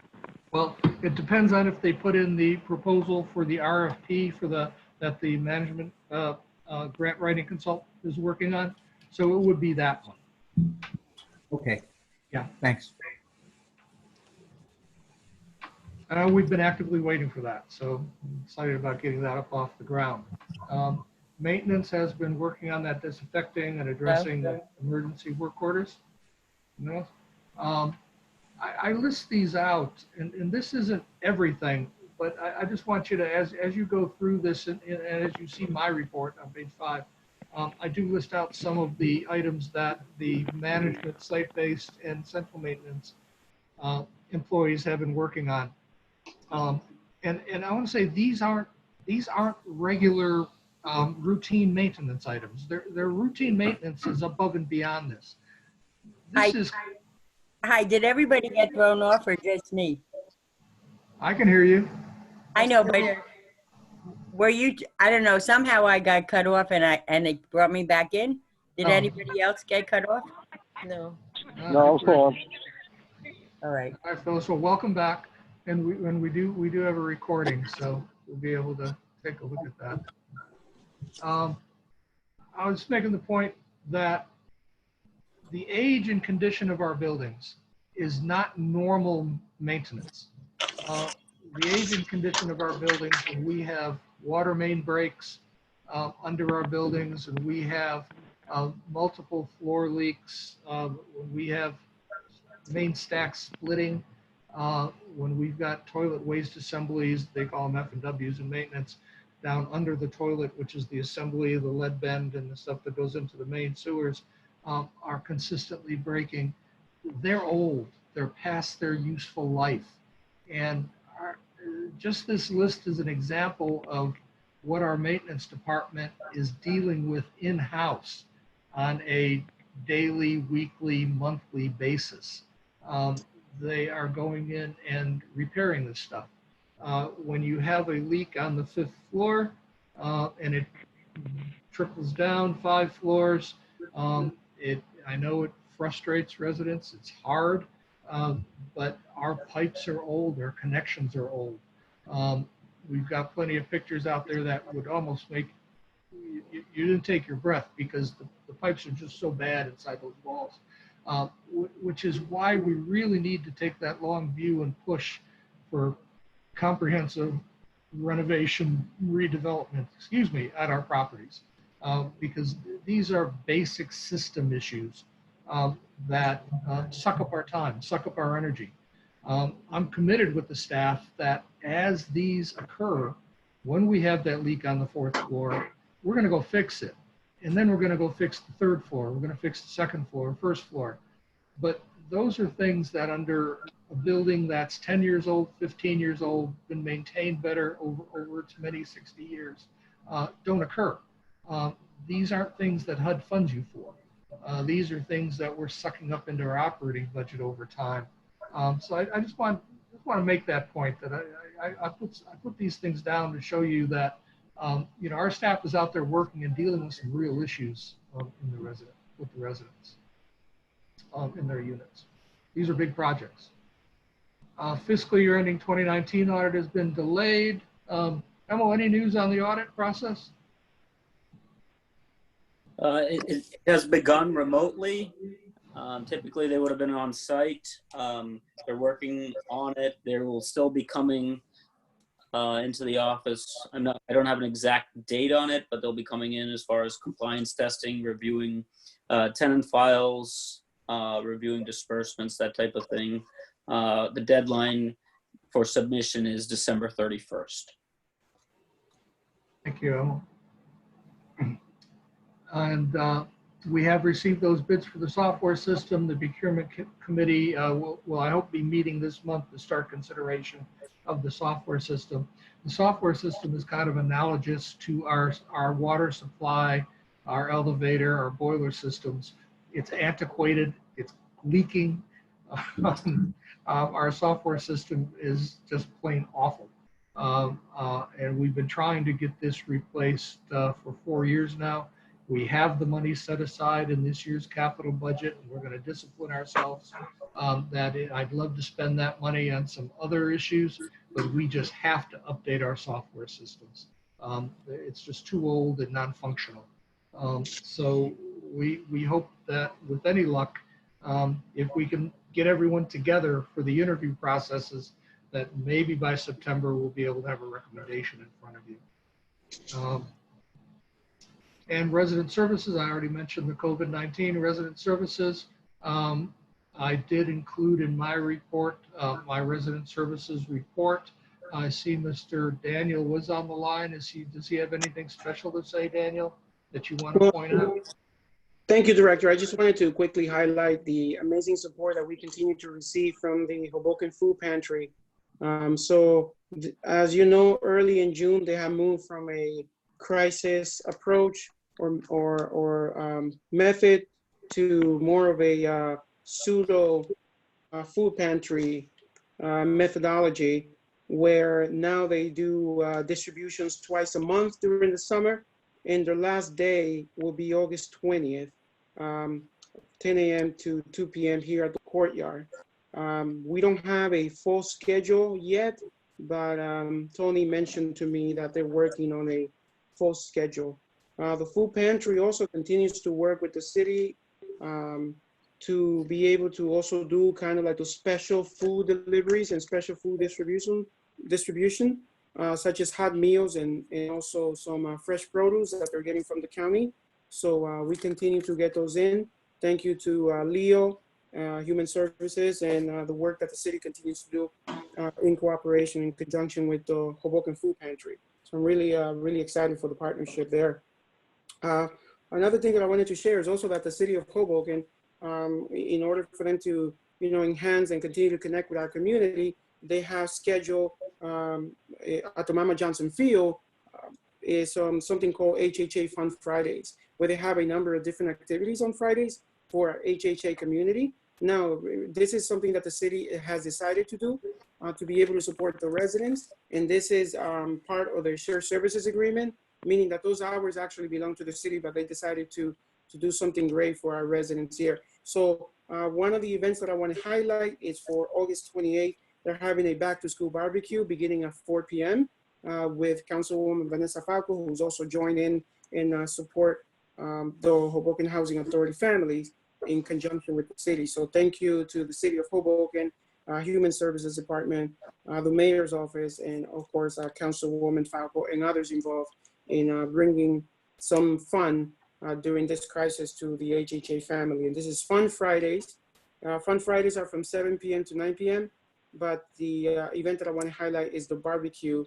Well, it depends on if they put in the proposal for the RFP for that the management grant writing consultant is working on. So it would be that one. Okay. Yeah. Thanks. We've been actively waiting for that, so I'm excited about getting that up off the ground. Maintenance has been working on that disinfecting and addressing the emergency work orders. You know? I list these out, and this isn't everything, but I just want you to, as you go through this and as you see my report on page 5, I do list out some of the items that the management, site-based, and central maintenance employees have been working on. And I want to say these aren't regular routine maintenance items. Their routine maintenance is above and beyond this. Hi, did everybody get thrown off or just me? I can hear you. I know, but were you, I don't know, somehow I got cut off and it brought me back in. Did No. anybody else get cut off? No. No, I'm still on. All right. All right, Phyllis, well, welcome back. And we do have a recording, so we'll be able to take a look at that. I was making the point that the age and condition of our buildings is not normal maintenance. The age and condition of our buildings, when we have water main breaks under our buildings, and we have multiple floor leaks, when we have main stacks splitting, when we've got toilet waste assemblies, they call them F&Ws in maintenance, down under the toilet, which is the assembly of the lead bend and the stuff that goes into the main sewers, are consistently breaking. They're old. They're past their useful life. And just this list is an example of what our maintenance department is dealing with in-house on a daily, weekly, monthly basis. They are going in and repairing this stuff. When you have a leak on the 5th floor and it trickles down 5 floors, I know it frustrates residents. It's hard, but our pipes are old, our connections are old. We've got plenty of pictures out there that would almost make you didn't take your breath, because the pipes are just so bad inside those walls, which is why we really need to take that long view and push for comprehensive renovation, redevelopment, at our properties, because these are basic system issues that suck up our time, suck up our energy. I'm committed with the staff that as these occur, when we have that leak on the 4th floor, we're going to go fix it. And then we're going to go fix the 3rd floor. We're going to fix the 2nd floor, 1st floor. But those are things that under a building that's 10 years old, 15 years old, been maintained better over its many 60 years, don't occur. These aren't things that HUD funds you for. These are things that we're sucking up into our operating budget over time. So I just want to make that point, that I put these things down to show you that our staff is out there working and dealing with some real issues with the residents in their units. These are big projects. Fiscal year ending 2019 audit has been delayed. Emil, any news on the audit process? It has begun remotely. Typically, they would have been on site. They're working on it. They will still be coming into the office. I don't have an exact date on it, but they'll be coming in as far as compliance testing, reviewing tenant files, reviewing disbursements, that type of thing. The deadline for submission is December 31st. Thank you, Emil. And we have received those bids for the software system. The procurement committee will, I hope, be meeting this month to start consideration of the software system. The software system is kind of analogous to our water supply, our elevator, our boiler systems. It's antiquated, it's leaking. Our software system is just plain awful. And we've been trying to get this replaced for 4 years now. We have the money set aside in this year's capital budget, and we're going to discipline ourselves. I'd love to spend that money on some other issues, but we just have to update our software systems. It's just too old and non-functional. So we hope that with any luck, if we can get everyone together for the interview processes, that maybe by September we'll be able to have a recommendation in front of you. And resident services, I already mentioned the COVID-19 resident services. I did include in my report, my resident services report. I see Mr. Daniel was on the line. Does he have anything special to say, Daniel, that you want to point out? Thank you, Director. I just wanted to quickly highlight the amazing support that we continue to receive from the Hoboken Food Pantry. As you know, early in June, they have moved from a crisis approach or method to more of a pseudo food pantry methodology, where now they do distributions twice a month during the summer, and their last day will be August 20th. 10 a.m. to 2 p.m. here at the courtyard. We don't have a full schedule yet, but Tony mentioned to me that they're working on a full schedule. The food pantry also continues to work with the city to be able to also do kind of like the special food deliveries and special food distribution, such as hot meals and also some fresh produce that they're getting from the county. So we continue to get those in. Thank you to Leo, Human Services, and the work that the city continues to do in cooperation, in conjunction with the Hoboken Food Pantry. So I'm really excited for the partnership there. Another thing that I wanted to share is also that the city of Hoboken, in order for them to, enhance and continue to connect with our community, they have scheduled at the Mama Johnson Field is something called HHA Fun Fridays, where they have a number of different activities on Fridays for our HHA community. Now, this is something that the city has decided to do to be able to support the residents. And this is part of their shared services agreement, meaning that those hours actually belong to the city, but they decided to do something great for our residents here. So one of the events that I want to highlight is for August 28th. They're having a back to school barbecue beginning at 4 p.m. With Councilwoman Vanessa Falco, who's also joined in support the Hoboken Housing Authority families in conjunction with the city. So thank you to the city of Hoboken, Human Services Department, the mayor's office, and of course, Councilwoman Falco and others involved in bringing some fun during this crisis to the HHA family. And this is Fun Fridays. Fun Fridays are from 7 p.m. to 9 p.m. But the event that I want to highlight is the barbecue,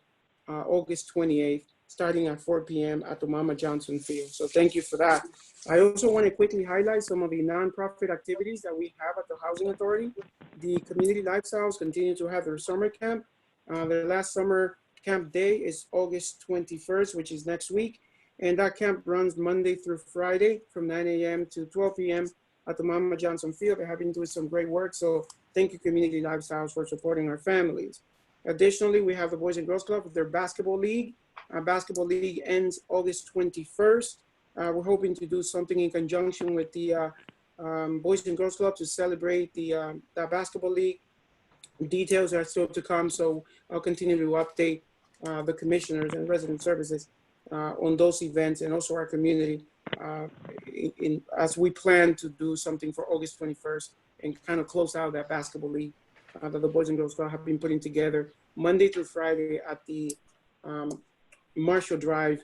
August 28th, starting at 4 p.m. at the Mama Johnson Field. So thank you for that. I also want to quickly highlight some of the nonprofit activities that we have at the Housing Authority. The Community Lifestyles continue to have their summer camp. The last summer camp day is August 21st, which is next week. And that camp runs Monday through Friday from 9 a.m. to 12 p.m. at the Mama Johnson Field. They have been doing some great work. So thank you, Community Lifestyles, for supporting our families. Additionally, we have the Boys and Girls Club with their basketball league. Our basketball league ends August 21st. We're hoping to do something in conjunction with the Boys and Girls Club to celebrate that basketball league. Details are still to come, so I'll continue to update the commissioners and resident services on those events and also our community as we plan to do something for August 21st and kind of close out that basketball league that the Boys and Girls Club have been putting together Monday through Friday at the Marshall Drive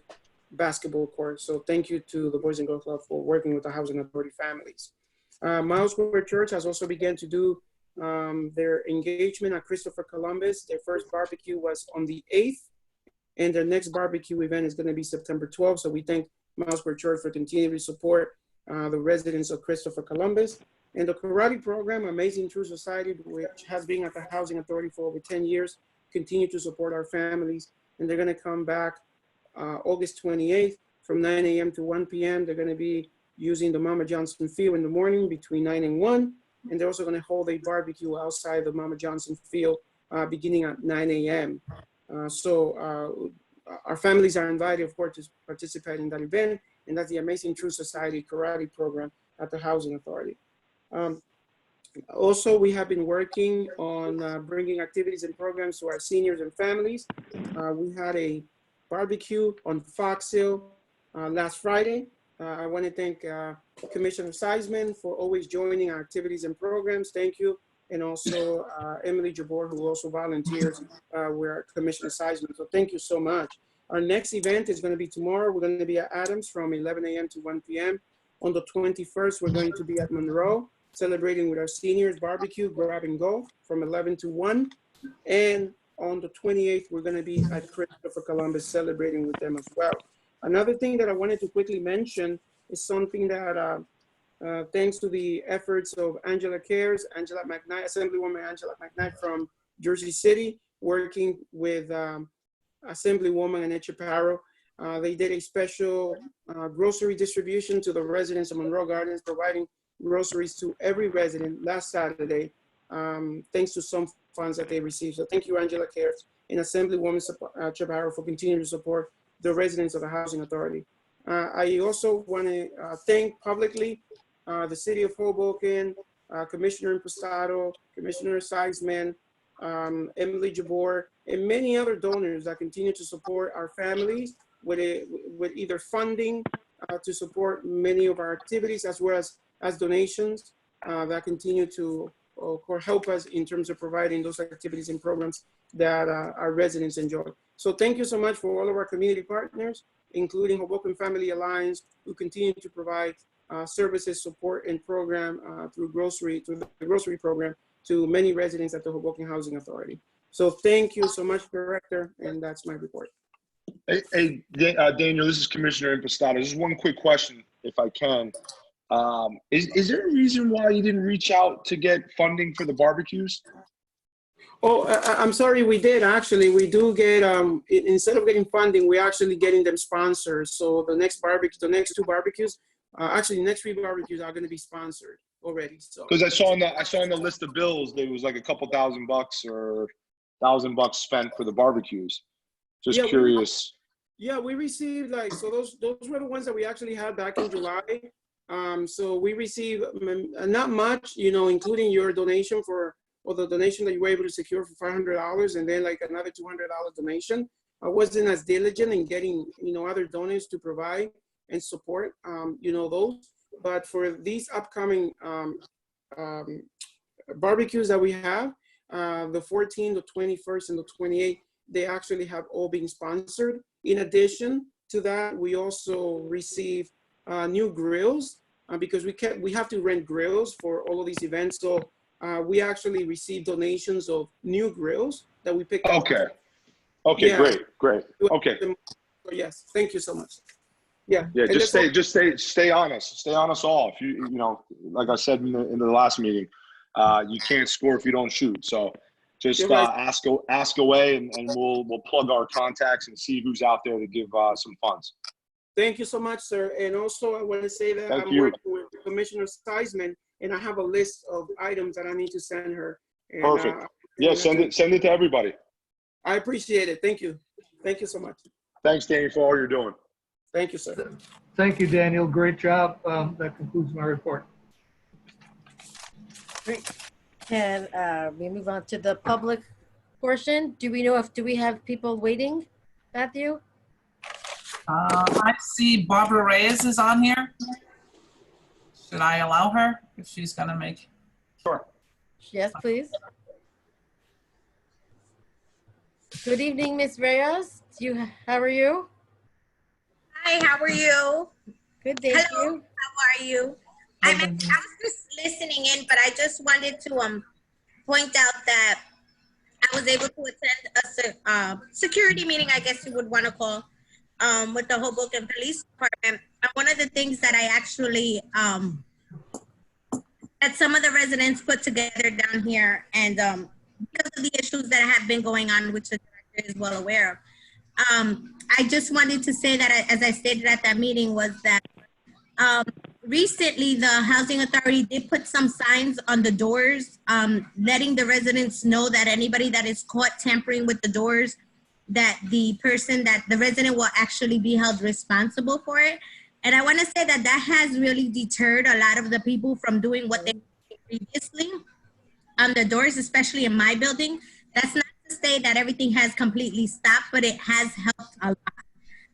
basketball court. So thank you to the Boys and Girls Club for working with the Housing Authority families. Miles Square Church has also begun to do their engagement at Christopher Columbus. Their first barbecue was on the 8th, and their next barbecue event is going to be September 12th. So we thank Miles Square Church for continuing to support the residents of Christopher Columbus. And the karate program, Amazing True Society, which has been at the Housing Authority for over 10 years, continue to support our families. And they're going to come back August 28th from 9 a.m. to 1 p.m. They're going to be using the Mama Johnson Field in the morning between 9 and 1. And they're also going to hold a barbecue outside the Mama Johnson Field beginning at 9 a.m. So our families are invited, of course, to participate in that event. And that's the Amazing True Society karate program at the Housing Authority. Also, we have been working on bringing activities and programs to our seniors and families. We had a barbecue on Fox Hill last Friday. I want to thank Commissioner Seisman for always joining our activities and programs. Thank you. And also Emily Jabor, who also volunteers with Commissioner Seisman. So thank you so much. Our next event is going to be tomorrow. We're going to be at Adams from 11 a.m. to 1 p.m. On the 21st, we're going to be at Monroe, celebrating with our seniors barbecue, grab and go from 11 to 1. And on the 28th, we're going to be at Christopher Columbus celebrating with them as well. Another thing that I wanted to quickly mention is something that, thanks to the efforts of Angela Cares, Angela McKnight, Assemblywoman Angela McKnight from Jersey City, working with Assemblywoman Annette Chaparro, they did a special grocery distribution to the residents of Monroe Gardens, providing groceries to every resident last Saturday, thanks to some funds that they received. So thank you, Angela Cares and Assemblywoman Chaparro, for continuing to support the residents of the Housing Authority. I also want to thank publicly the city of Hoboken, Commissioner Impostado, Commissioner Seisman, Emily Jabor, and many other donors that continue to support our families with either funding to support many of our activities, as well as donations that continue to or help us in terms of providing those activities and programs that our residents enjoy. So thank you so much for all of our community partners, including Hoboken Family Alliance, who continue to provide services, support, and program through the grocery program to many residents at the Hoboken Housing Authority. So thank you so much, Director, and that's my report. Hey, Daniel, this is Commissioner Impostado. Just one quick question, if I can. Is there a reason why you didn't reach out to get funding for the barbecues? Oh, I'm sorry, we did actually. We do get, instead of getting funding, we're actually getting them sponsors. So the next two barbecues, actually the next 3 barbecues are going to be sponsored already. So because I saw on the list of bills there was like a couple $1,000 or $1,000 spent for the barbecues. Just curious. We received those were the ones that we actually had back in July. So we received not much, including your donation or the donation that you were able to secure for $500, and then like another $200 donation. I wasn't as diligent in getting, other donors to provide and support, those. But for these upcoming barbecues that we have, the 14th, the 21st, and the 28th, they actually have all been sponsored. In addition to that, we also receive new grills because we have to rent grills for all of these events. So we actually received donations of new grills that we picked up. Okay, yeah. Great. Okay. Yes, thank you so much. Yeah. Just stay honest. Stay honest all. If you like I said in the last meeting, you can't score if you don't shoot. So just ask away, and we'll plug our contacts and see who's out there to give some funds. Thank you so much, sir. And also I want to say that I'm working with Commissioner Seisman, and I have a list of items that I need to send her. And, perfect. Send it to everybody. I appreciate it. Thank you. Thank you so much. Thanks, Danny, for all you're doing. Thank you, sir. Thank you, Daniel. Great job. That concludes my report. Great. And we move on to the public portion. Do we have people waiting, Matthew? I see Barbara Reyes is on here. Should I allow her if she's gonna make? Sure. Yes, please. Good evening, Ms. Reyes. How are you? Hi, how are you? Good, thank Hello, you. how are you? I was just listening in, but I just wanted to point out that I was able to attend a security meeting, I guess you would want to call, with the Hoboken Police Department. And one of the things that I actually, that some of the residents put together down here, and because of the issues that have been going on, which the director is well aware of, I just wanted to say that, as I stated at that meeting, was that recently the Housing Authority did put some signs on the doors, letting the residents know that anybody that is caught tampering with the doors, that the resident will actually be held responsible for it. And I want to say that that has really deterred a lot of the people from doing what they did previously on the doors, especially in my building. That's not to say that everything has completely stopped, but it has helped a lot.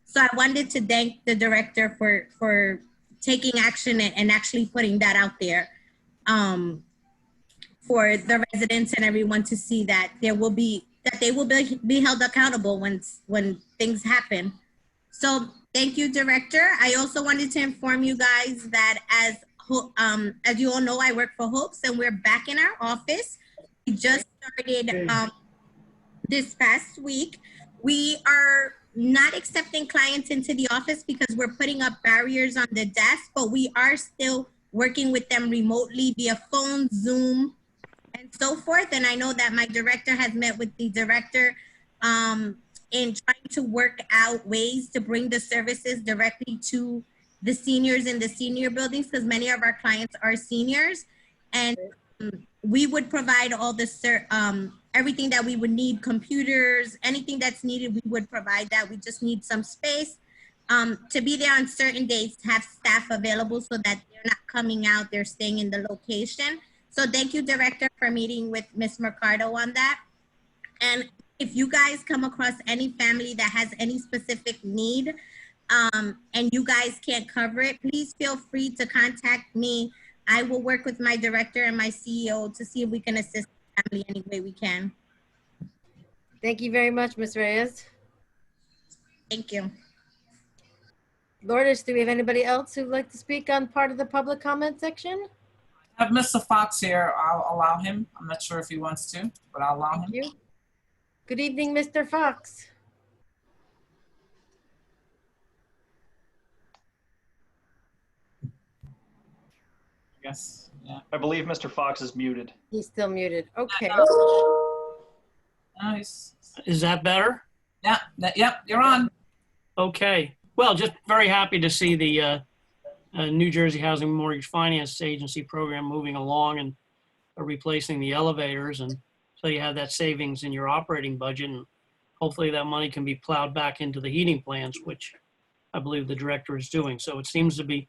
So I wanted to thank the director for taking action and actually putting that out there for the residents and everyone to see that they will be held accountable when things happen. So thank you, Director. I also wanted to inform you guys that as you all know, I work for Hopes, and we're back in our office. We just started this past week. We are not accepting clients into the office because we're putting up barriers on the desk, but we are still working with them remotely via phone, Zoom, and so forth. And I know that my director has met with the director in trying to work out ways to bring the services directly to the seniors in the senior buildings, because many of our clients are seniors. And we would provide all the everything that we would need, computers, anything that's needed, we would provide that. We just need some space. to be there on certain dates, have staff available so that they're not coming out, they're staying in the location. So thank you, Director, for meeting with Ms. Mercado on that. And if you guys come across any family that has any specific need, and you guys can't cover it, please feel free to contact me. I will work with my director and my CEO to see if we can assist the family any way we can. Thank you very much, Ms. Reyes. Thank you. Lourdes, do we have anybody else who'd like to speak on part of the public comment section? I have Mr. Fox here. I'll allow him. I'm not sure if he wants to, but I'll allow him. Thank you. Good evening, Mr. Fox. Yes. Yeah. I believe Mr. Fox is muted. He's still muted. Okay. Nice. Is that better? Yeah. Yep. You're on. Okay. Well, just very happy to see the New Jersey Housing Mortgage Finance Agency program moving along and replacing the elevators. And so you have that savings in your operating budget. And hopefully that money can be plowed back into the heating plants, which I believe the director is doing. So it seems to be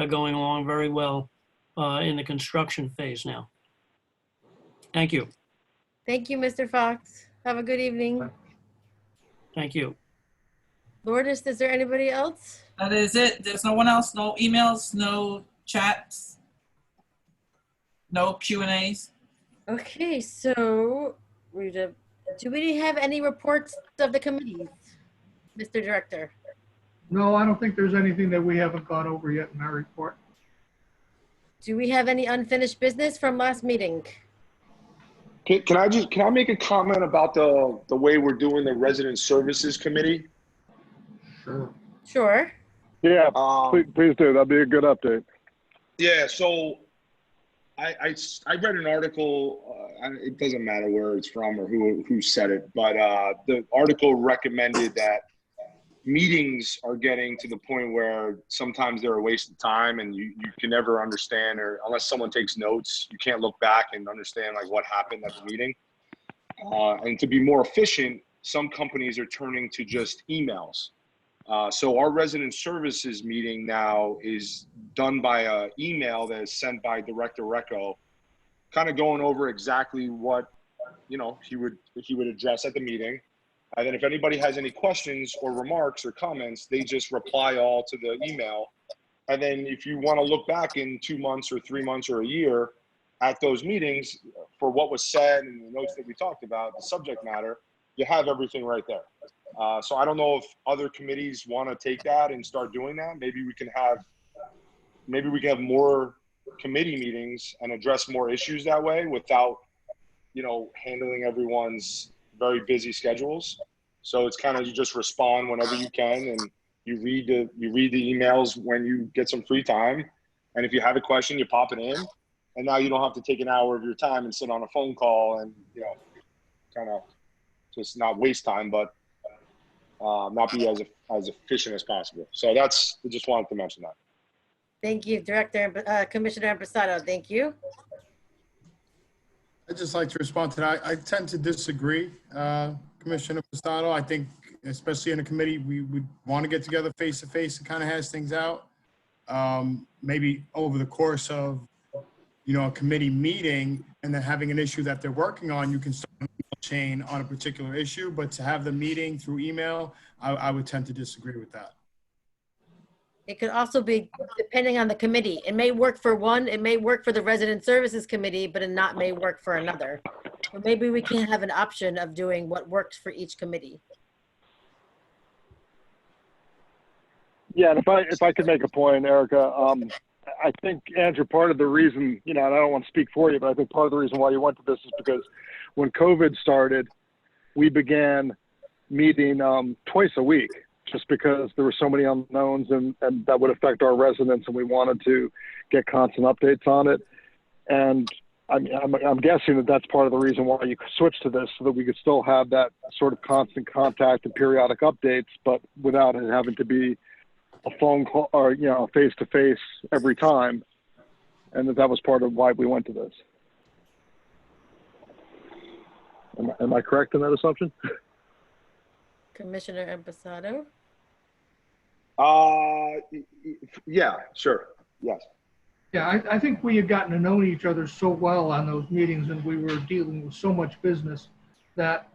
going along very well in the construction phase now. Thank you. Thank you, Mr. Fox. Have a good evening. Thank you. Lourdes, is there anybody else? That is it. There's no one else. No emails, no chats, no Q&As. Okay, so do we have any reports of the committees, Mr. Director? No, I don't think there's anything that we haven't gone over yet in our report. Do we have any unfinished business from last meeting? Can I make a comment about the way we're doing the resident services committee? Sure. Sure. Yeah, please do. That'd be a good update. Yeah, so I read an article, it doesn't matter where it's from or who said it, but the article recommended that meetings are getting to the point where sometimes they're a waste of time and you can never understand, or unless someone takes notes, you can't look back and understand like what happened at the meeting. And to be more efficient, some companies are turning to just emails. So our resident services meeting now is done by an email that is sent by Director Recco, kind of going over exactly what, he would address at the meeting. And then if anybody has any questions or remarks or comments, they just reply all to the email. And then if you want to look back in 2 months or 3 months or a year at those meetings for what was said and the notes that we talked about, the subject matter, you have everything right there. So I don't know if other committees want to take that and start doing that. Maybe we can have more committee meetings and address more issues that way without, handling everyone's very busy schedules. So it's kind of, you just respond whenever you can, and you read the emails when you get some free time. And if you have a question, you pop it in, and now you don't have to take an hour of your time and sit on a phone call and, kind of just not waste time, but not be as efficient as possible. So I just wanted to mention that. Thank you, Director, Commissioner Impastato. Thank you. I'd just like to respond to that. I tend to disagree, Commissioner Impastato. I think, especially in a committee, we would want to get together face to face and kind of hash things out. Maybe over the course of, a committee meeting, and then having an issue that they're working on, you can start an email chain on a particular issue. But to have the meeting through email, I would tend to disagree with that. It could also be depending on the committee. It may work for one, it may work for the Resident Services Committee, but it may work for another. Or maybe we can have an option of doing what works for each committee. Yeah, and if I could make a point, Erica, I think, Andrew, part of the reason, and I don't want to speak for you, but I think part of the reason why you went to this is because when COVID started, we began meeting twice a week, just because there were so many unknowns and that would affect our residents, and we wanted to get constant updates on it. And I'm guessing that that's part of the reason why you switched to this, so that we could still have that sort of constant contact and periodic updates, but without it having to be a phone call or, face-to-face every time. And that was part of why we went to this. Am I correct in that assumption? Commissioner Impastato. Yeah, sure. Yes. Yeah, I think we had gotten to know each other so well on those meetings, and we were dealing with so much business that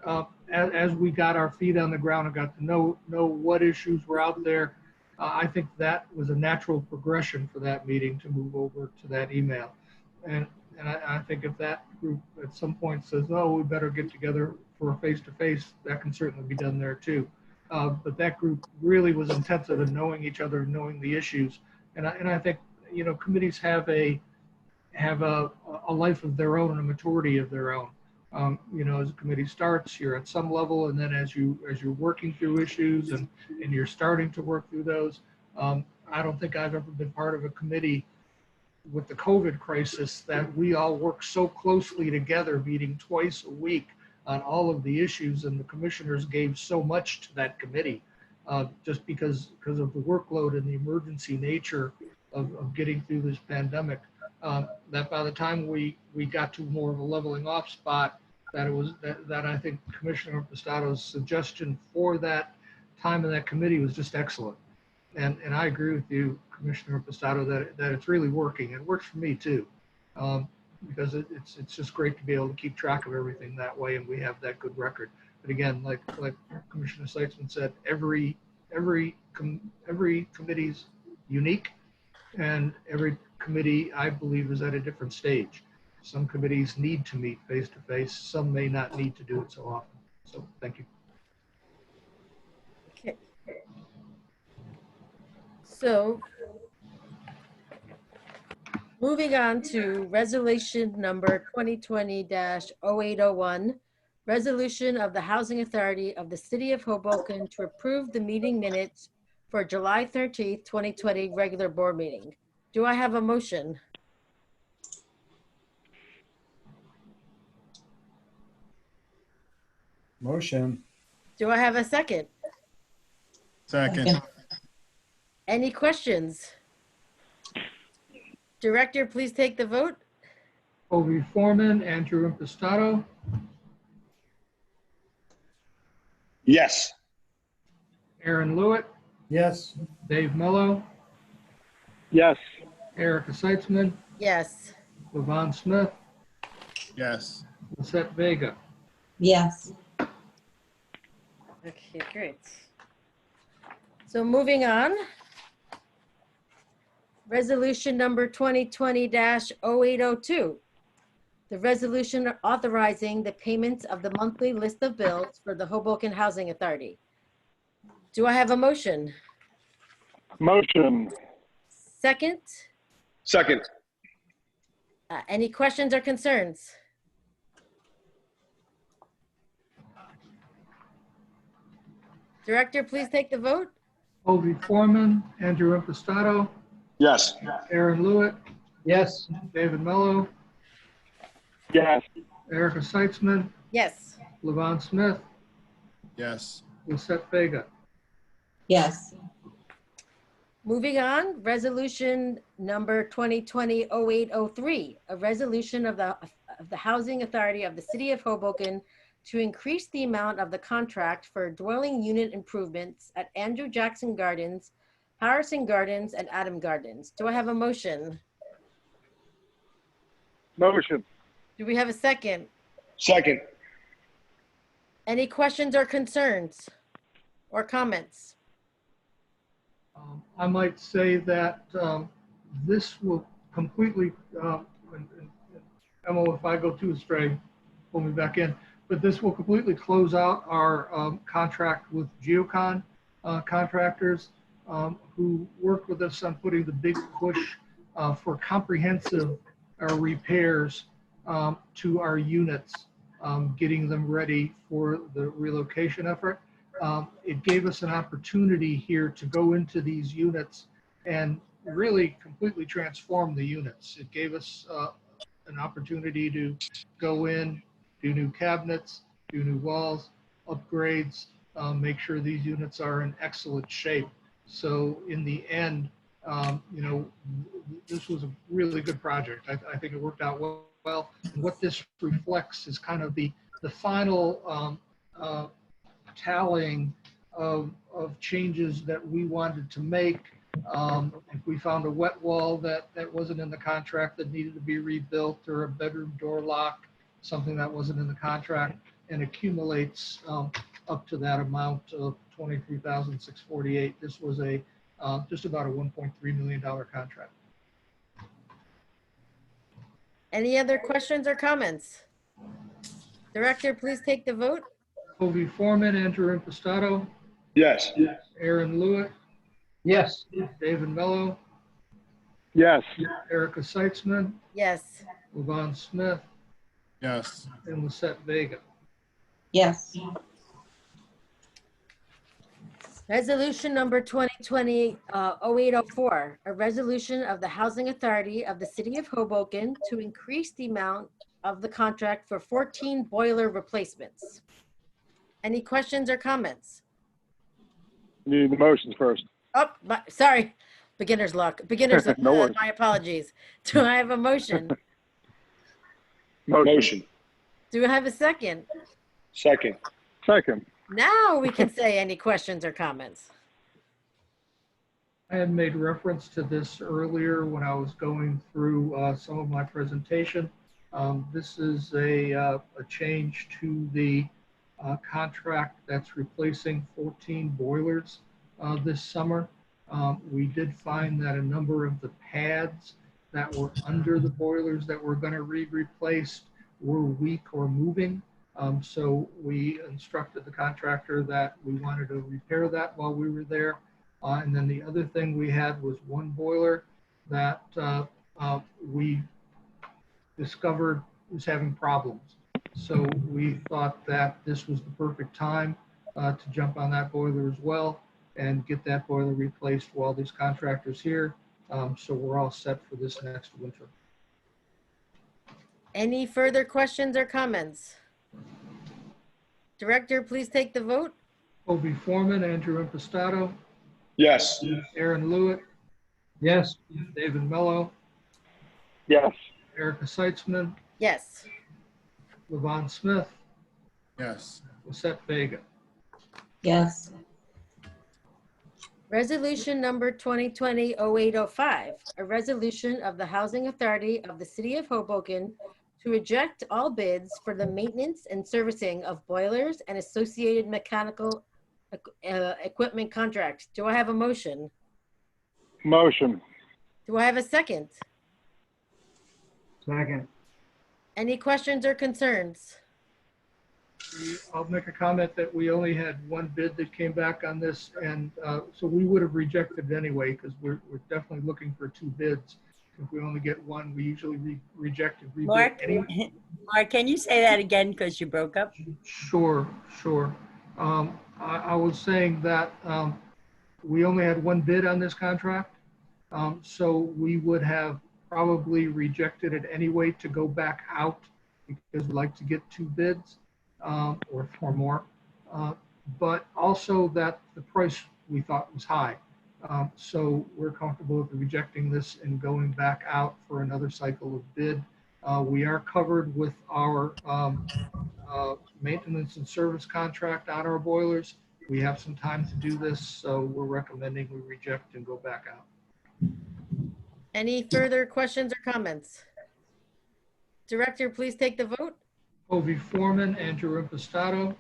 as we got our feet on the ground and got to know what issues were out there, I think that was a natural progression for that meeting to move over to that email. And I think if that group at some point says, oh, we better get together for a face-to-face, that can certainly be done there too. But that group really was intensive in knowing each other, knowing the issues. And I think, you know, committees have a life of their own and a maturity of their own. You know, as a committee starts, you're at some level, and then as you're working through issues and you're starting to work through those, I don't think I've ever been part of a committee with the COVID crisis that we all work so closely together, meeting twice a week on all of the issues, and the commissioners gave so much to that committee just because of the workload and the emergency nature of getting through this pandemic. That by the time we got to more of a leveling off spot, that it was that I think Commissioner Pistato's suggestion for that time in that committee was just excellent. And I agree with you, Commissioner Pistato, that it's really working. It works for me too, because it's just great to be able to keep track of everything that way, and we have that good record. But again, like Commissioner Seitzman said, every committee's unique, and every committee, I believe, is at a different stage. Some committees need to meet face to face. Some may not need to do it so often. So thank you. Okay. So moving on to resolution number 2020-0801, resolution of the Housing Authority of the City of Hoboken to approve the meeting minutes for July 13th, 2020 regular board meeting. Do I have a motion? Motion. Do I have a second? Second. Any questions? Director, please take the vote. Ovi Foreman, Andrew Impastato, Yes. Aaron Lewitt, Yes. Dave Mello, Yes. Erica Seitzman, Yes. Levon Smith, Yes. Lisette Vega. Yes. Okay, great. So moving on. Resolution number 2020-0802. The resolution authorizing the payments of the monthly list of bills for the Hoboken Housing Authority. Do I have a motion? Motion. Second? Second. Any questions or concerns? Director, please take the vote. Ovi Foreman, Andrew Impastato, Yes. Aaron Lewitt, Yes. David Mello, Yes. Erica Seitzman, Yes. Levon Smith, Yes. Lisette Vega. Yes. Moving on, resolution number 2020-0803, a resolution of the Housing Authority of the City of Hoboken to increase the amount of the contract for dwelling unit improvements at Andrew Jackson Gardens, Harrison Gardens, and Adam Gardens. Do I have a motion? Motion. Do we have a second? Second. Any questions or concerns or comments? I might say that this will completely, Emma, if I go too astray, pull me back in, but this will completely close out our contract with Geocon contractors who worked with us on putting the big push for comprehensive repairs to our units, getting them ready for the relocation effort. It gave us an opportunity here to go into these units and really completely transform the units. It gave us an opportunity to go in, do new cabinets, do new walls, upgrades, make sure these units are in excellent shape. So in the end, you know, this was a really good project. I think it worked out well. And what this reflects is kind of the final tallying of changes that we wanted to make. If we found a wet wall that wasn't in the contract that needed to be rebuilt, or a bedroom door lock, something that wasn't in the contract, and accumulates up to that amount of $23,648. This was a just about a $1.3 million contract. Any other questions or comments? Director, please take the vote. Kobe Foreman, Andrew Impastato, Yes. Aaron Lewitt, Yes. David Mello, Yes. Erica Seitzman, Yes. Levon Smith, Yes. and Lisette Vega. Yes. Resolution number 2020-0804, a resolution of the Housing Authority of the City of Hoboken to increase the amount of the contract for 14 boiler replacements. Any questions or comments? Need the motions first. Oh, sorry, beginner's luck. Beginner's, No worries. my apologies. Do I have a motion? Motion. Do I have a second? Second. Second. Now we can say any questions or comments. I had made reference to this earlier when I was going through some of my presentation. This is a change to the contract that's replacing 14 boilers this summer. We did find that a number of the pads that were under the boilers that were going to be replaced were weak or moving. So we instructed the contractor that we wanted to repair that while we were there. And then the other thing we had was one boiler that we discovered was having problems. So we thought that this was the perfect time to jump on that boiler as well and get that boiler replaced while this contractor's here. So we're all set for this next winter. Any further questions or comments? Director, please take the vote. Kobe Foreman, Andrew Impastato, Yes. Aaron Lewitt, Yes. David Mello, Yes. Erica Seitzman, Yes. Levon Smith, Yes. Lisette Vega. Yes. Resolution number 2020-0805, a resolution of the Housing Authority of the City of Hoboken to reject all bids for the maintenance and servicing of boilers and associated mechanical equipment contracts. Do I have a motion? Motion. Do I have a second? Second. Any questions or concerns? I'll make a comment that we only had one bid that came back on this, and so we would have rejected it anyway, because we're definitely looking for two bids. If we only get one, we usually reject it. Mark, Mark, can you say that again because you broke up? Sure. I was saying that we only had one bid on this contract, so we would have probably rejected it anyway to go back out, because we like to get two bids or four more, but also that the price we thought was high. So we're comfortable with rejecting this and going back out for another cycle of bid. We are covered with our maintenance and service contract on our boilers. We have some time to do this, so we're recommending we reject and go back out. Any further questions or comments? Director, please take the vote. Hovey Foreman, Andrew Impastato.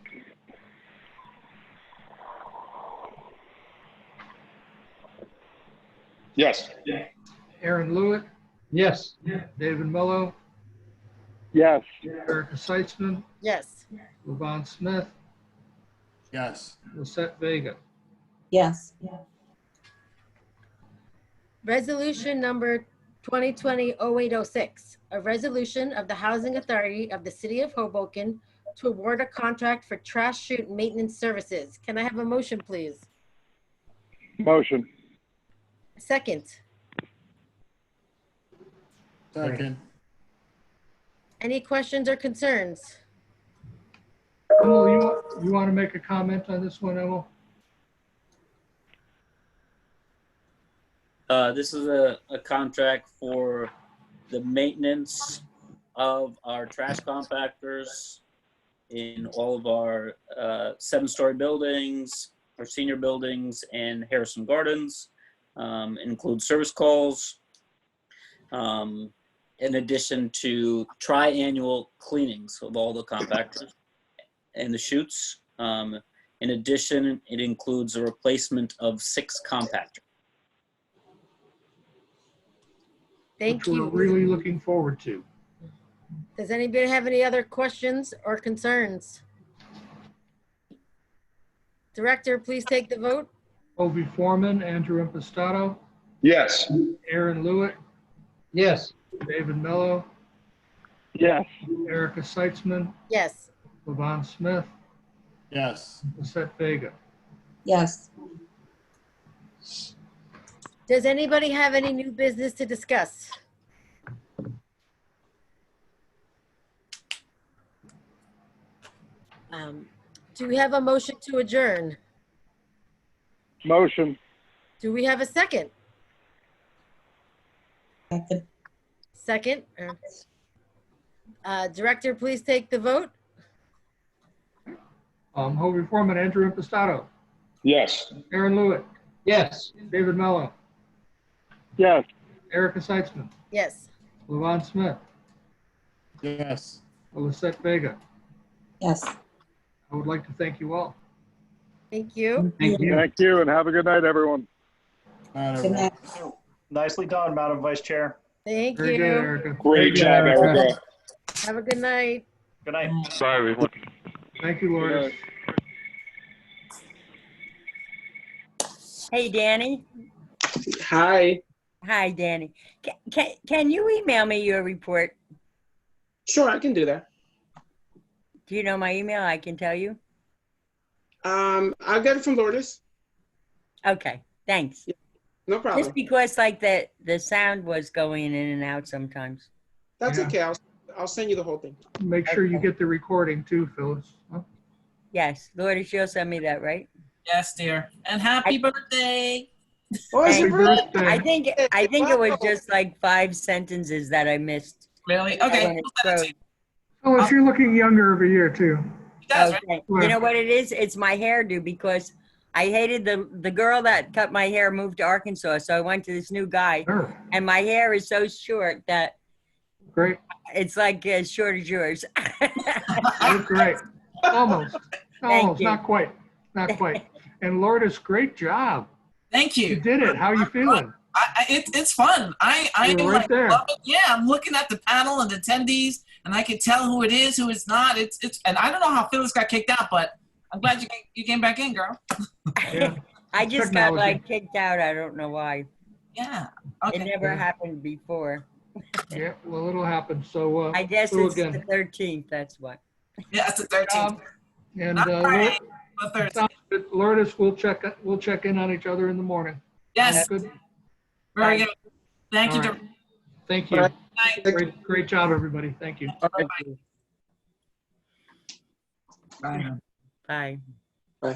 Yes. Aaron Lewitt. Yes. David Mello. Yes. Erica Seitzman. Yes. Levon Smith. Yes. Lisette Vega. Yes. Resolution number 2020-0806, a resolution of the Housing Authority of the City of Hoboken to award a contract for trash chute maintenance services. Can I have a motion, please? Motion. Second. Second. Any questions or concerns? Emil, you want to make a comment on this one, Emil? This is a contract for the maintenance of our trash compactors in all of our 7-story buildings, or senior buildings in Harrison Gardens. Includes service calls, in addition to tri-annual cleanings of all the compactors and the chutes. In addition, it includes a replacement of 6 compactors. Thank Which you. we're really looking forward to. Does anybody have any other questions or concerns? Director, please take the vote. Obi Foreman, Andrew Impastato, Yes. Aaron Lewitt, Yes. David Mello, Yes. Erica Seitzman, Yes. Levon Smith, Yes. Lisette Vega. Yes. Does anybody have any new business to discuss? Do we have a motion to adjourn? Motion. Do we have a second? Second. Director, please take the vote. Obi Foreman, Andrew Impastato, Yes. Aaron Lewitt, Yes. David Mello, Yes. Erica Seitzman, Yes. Levon Smith, Yes. Lisette Vega. Yes. I would like to thank you all. Thank you. Thank you. Thank you, and have a good night, everyone. Good night. Nicely done, Madam Vice Chair. Thank Very good, you. Erica. Great job, Erica. Have a good night. Good night. Bye, everyone. Thank you, Lourdes. Hey, Danny. Hi. Hi, Danny. Can you email me your report? Sure, I can do that. Do you know my email? I can tell you. I got it from Lourdes. Okay, thanks. No problem. Just because like the sound was going in and out sometimes. That's Yeah. okay. I'll send you the whole thing. Make sure you get the recording too, Phyllis. Huh? Yes, Lourdes, you'll send me that, right? Yes, dear. And happy birthday. Oh, it's your Thanks. birthday. I think it was just like 5 sentences that I missed. Really? Okay. When it froze. Oh, you're looking younger every year too. Okay. You know what it is? It's my hairdo because I hated the girl that cut my hair moved to Arkansas, so I went to this new guy, Sure. and my hair is so short that Great. it's like as short as yours. That's great. Almost. Thank Almost. you. Not quite. Not quite. And Lourdes, great job. Thank you. You did it. How are you feeling? It's fun. I You're right there. love it. Yeah, I'm looking at the panel and attendees, and I can tell who it is, who it's not. It's and I don't know how Phyllis got kicked out, but I'm glad you came back in, girl. Yeah. I just got like kicked out. I don't know why. Yeah. It never Yeah. happened before. Yeah, well, it'll happen. So, I guess so it's again, the 13th. That's what. Yeah, it's the 13th. and Not Friday, but Thursday. Lourdes, we'll check in on each other in the morning. Yes. Good. Very good. Thank you. All right. Thank you. Bye. Great job, everybody. Thank you. Bye. Bye. Bye.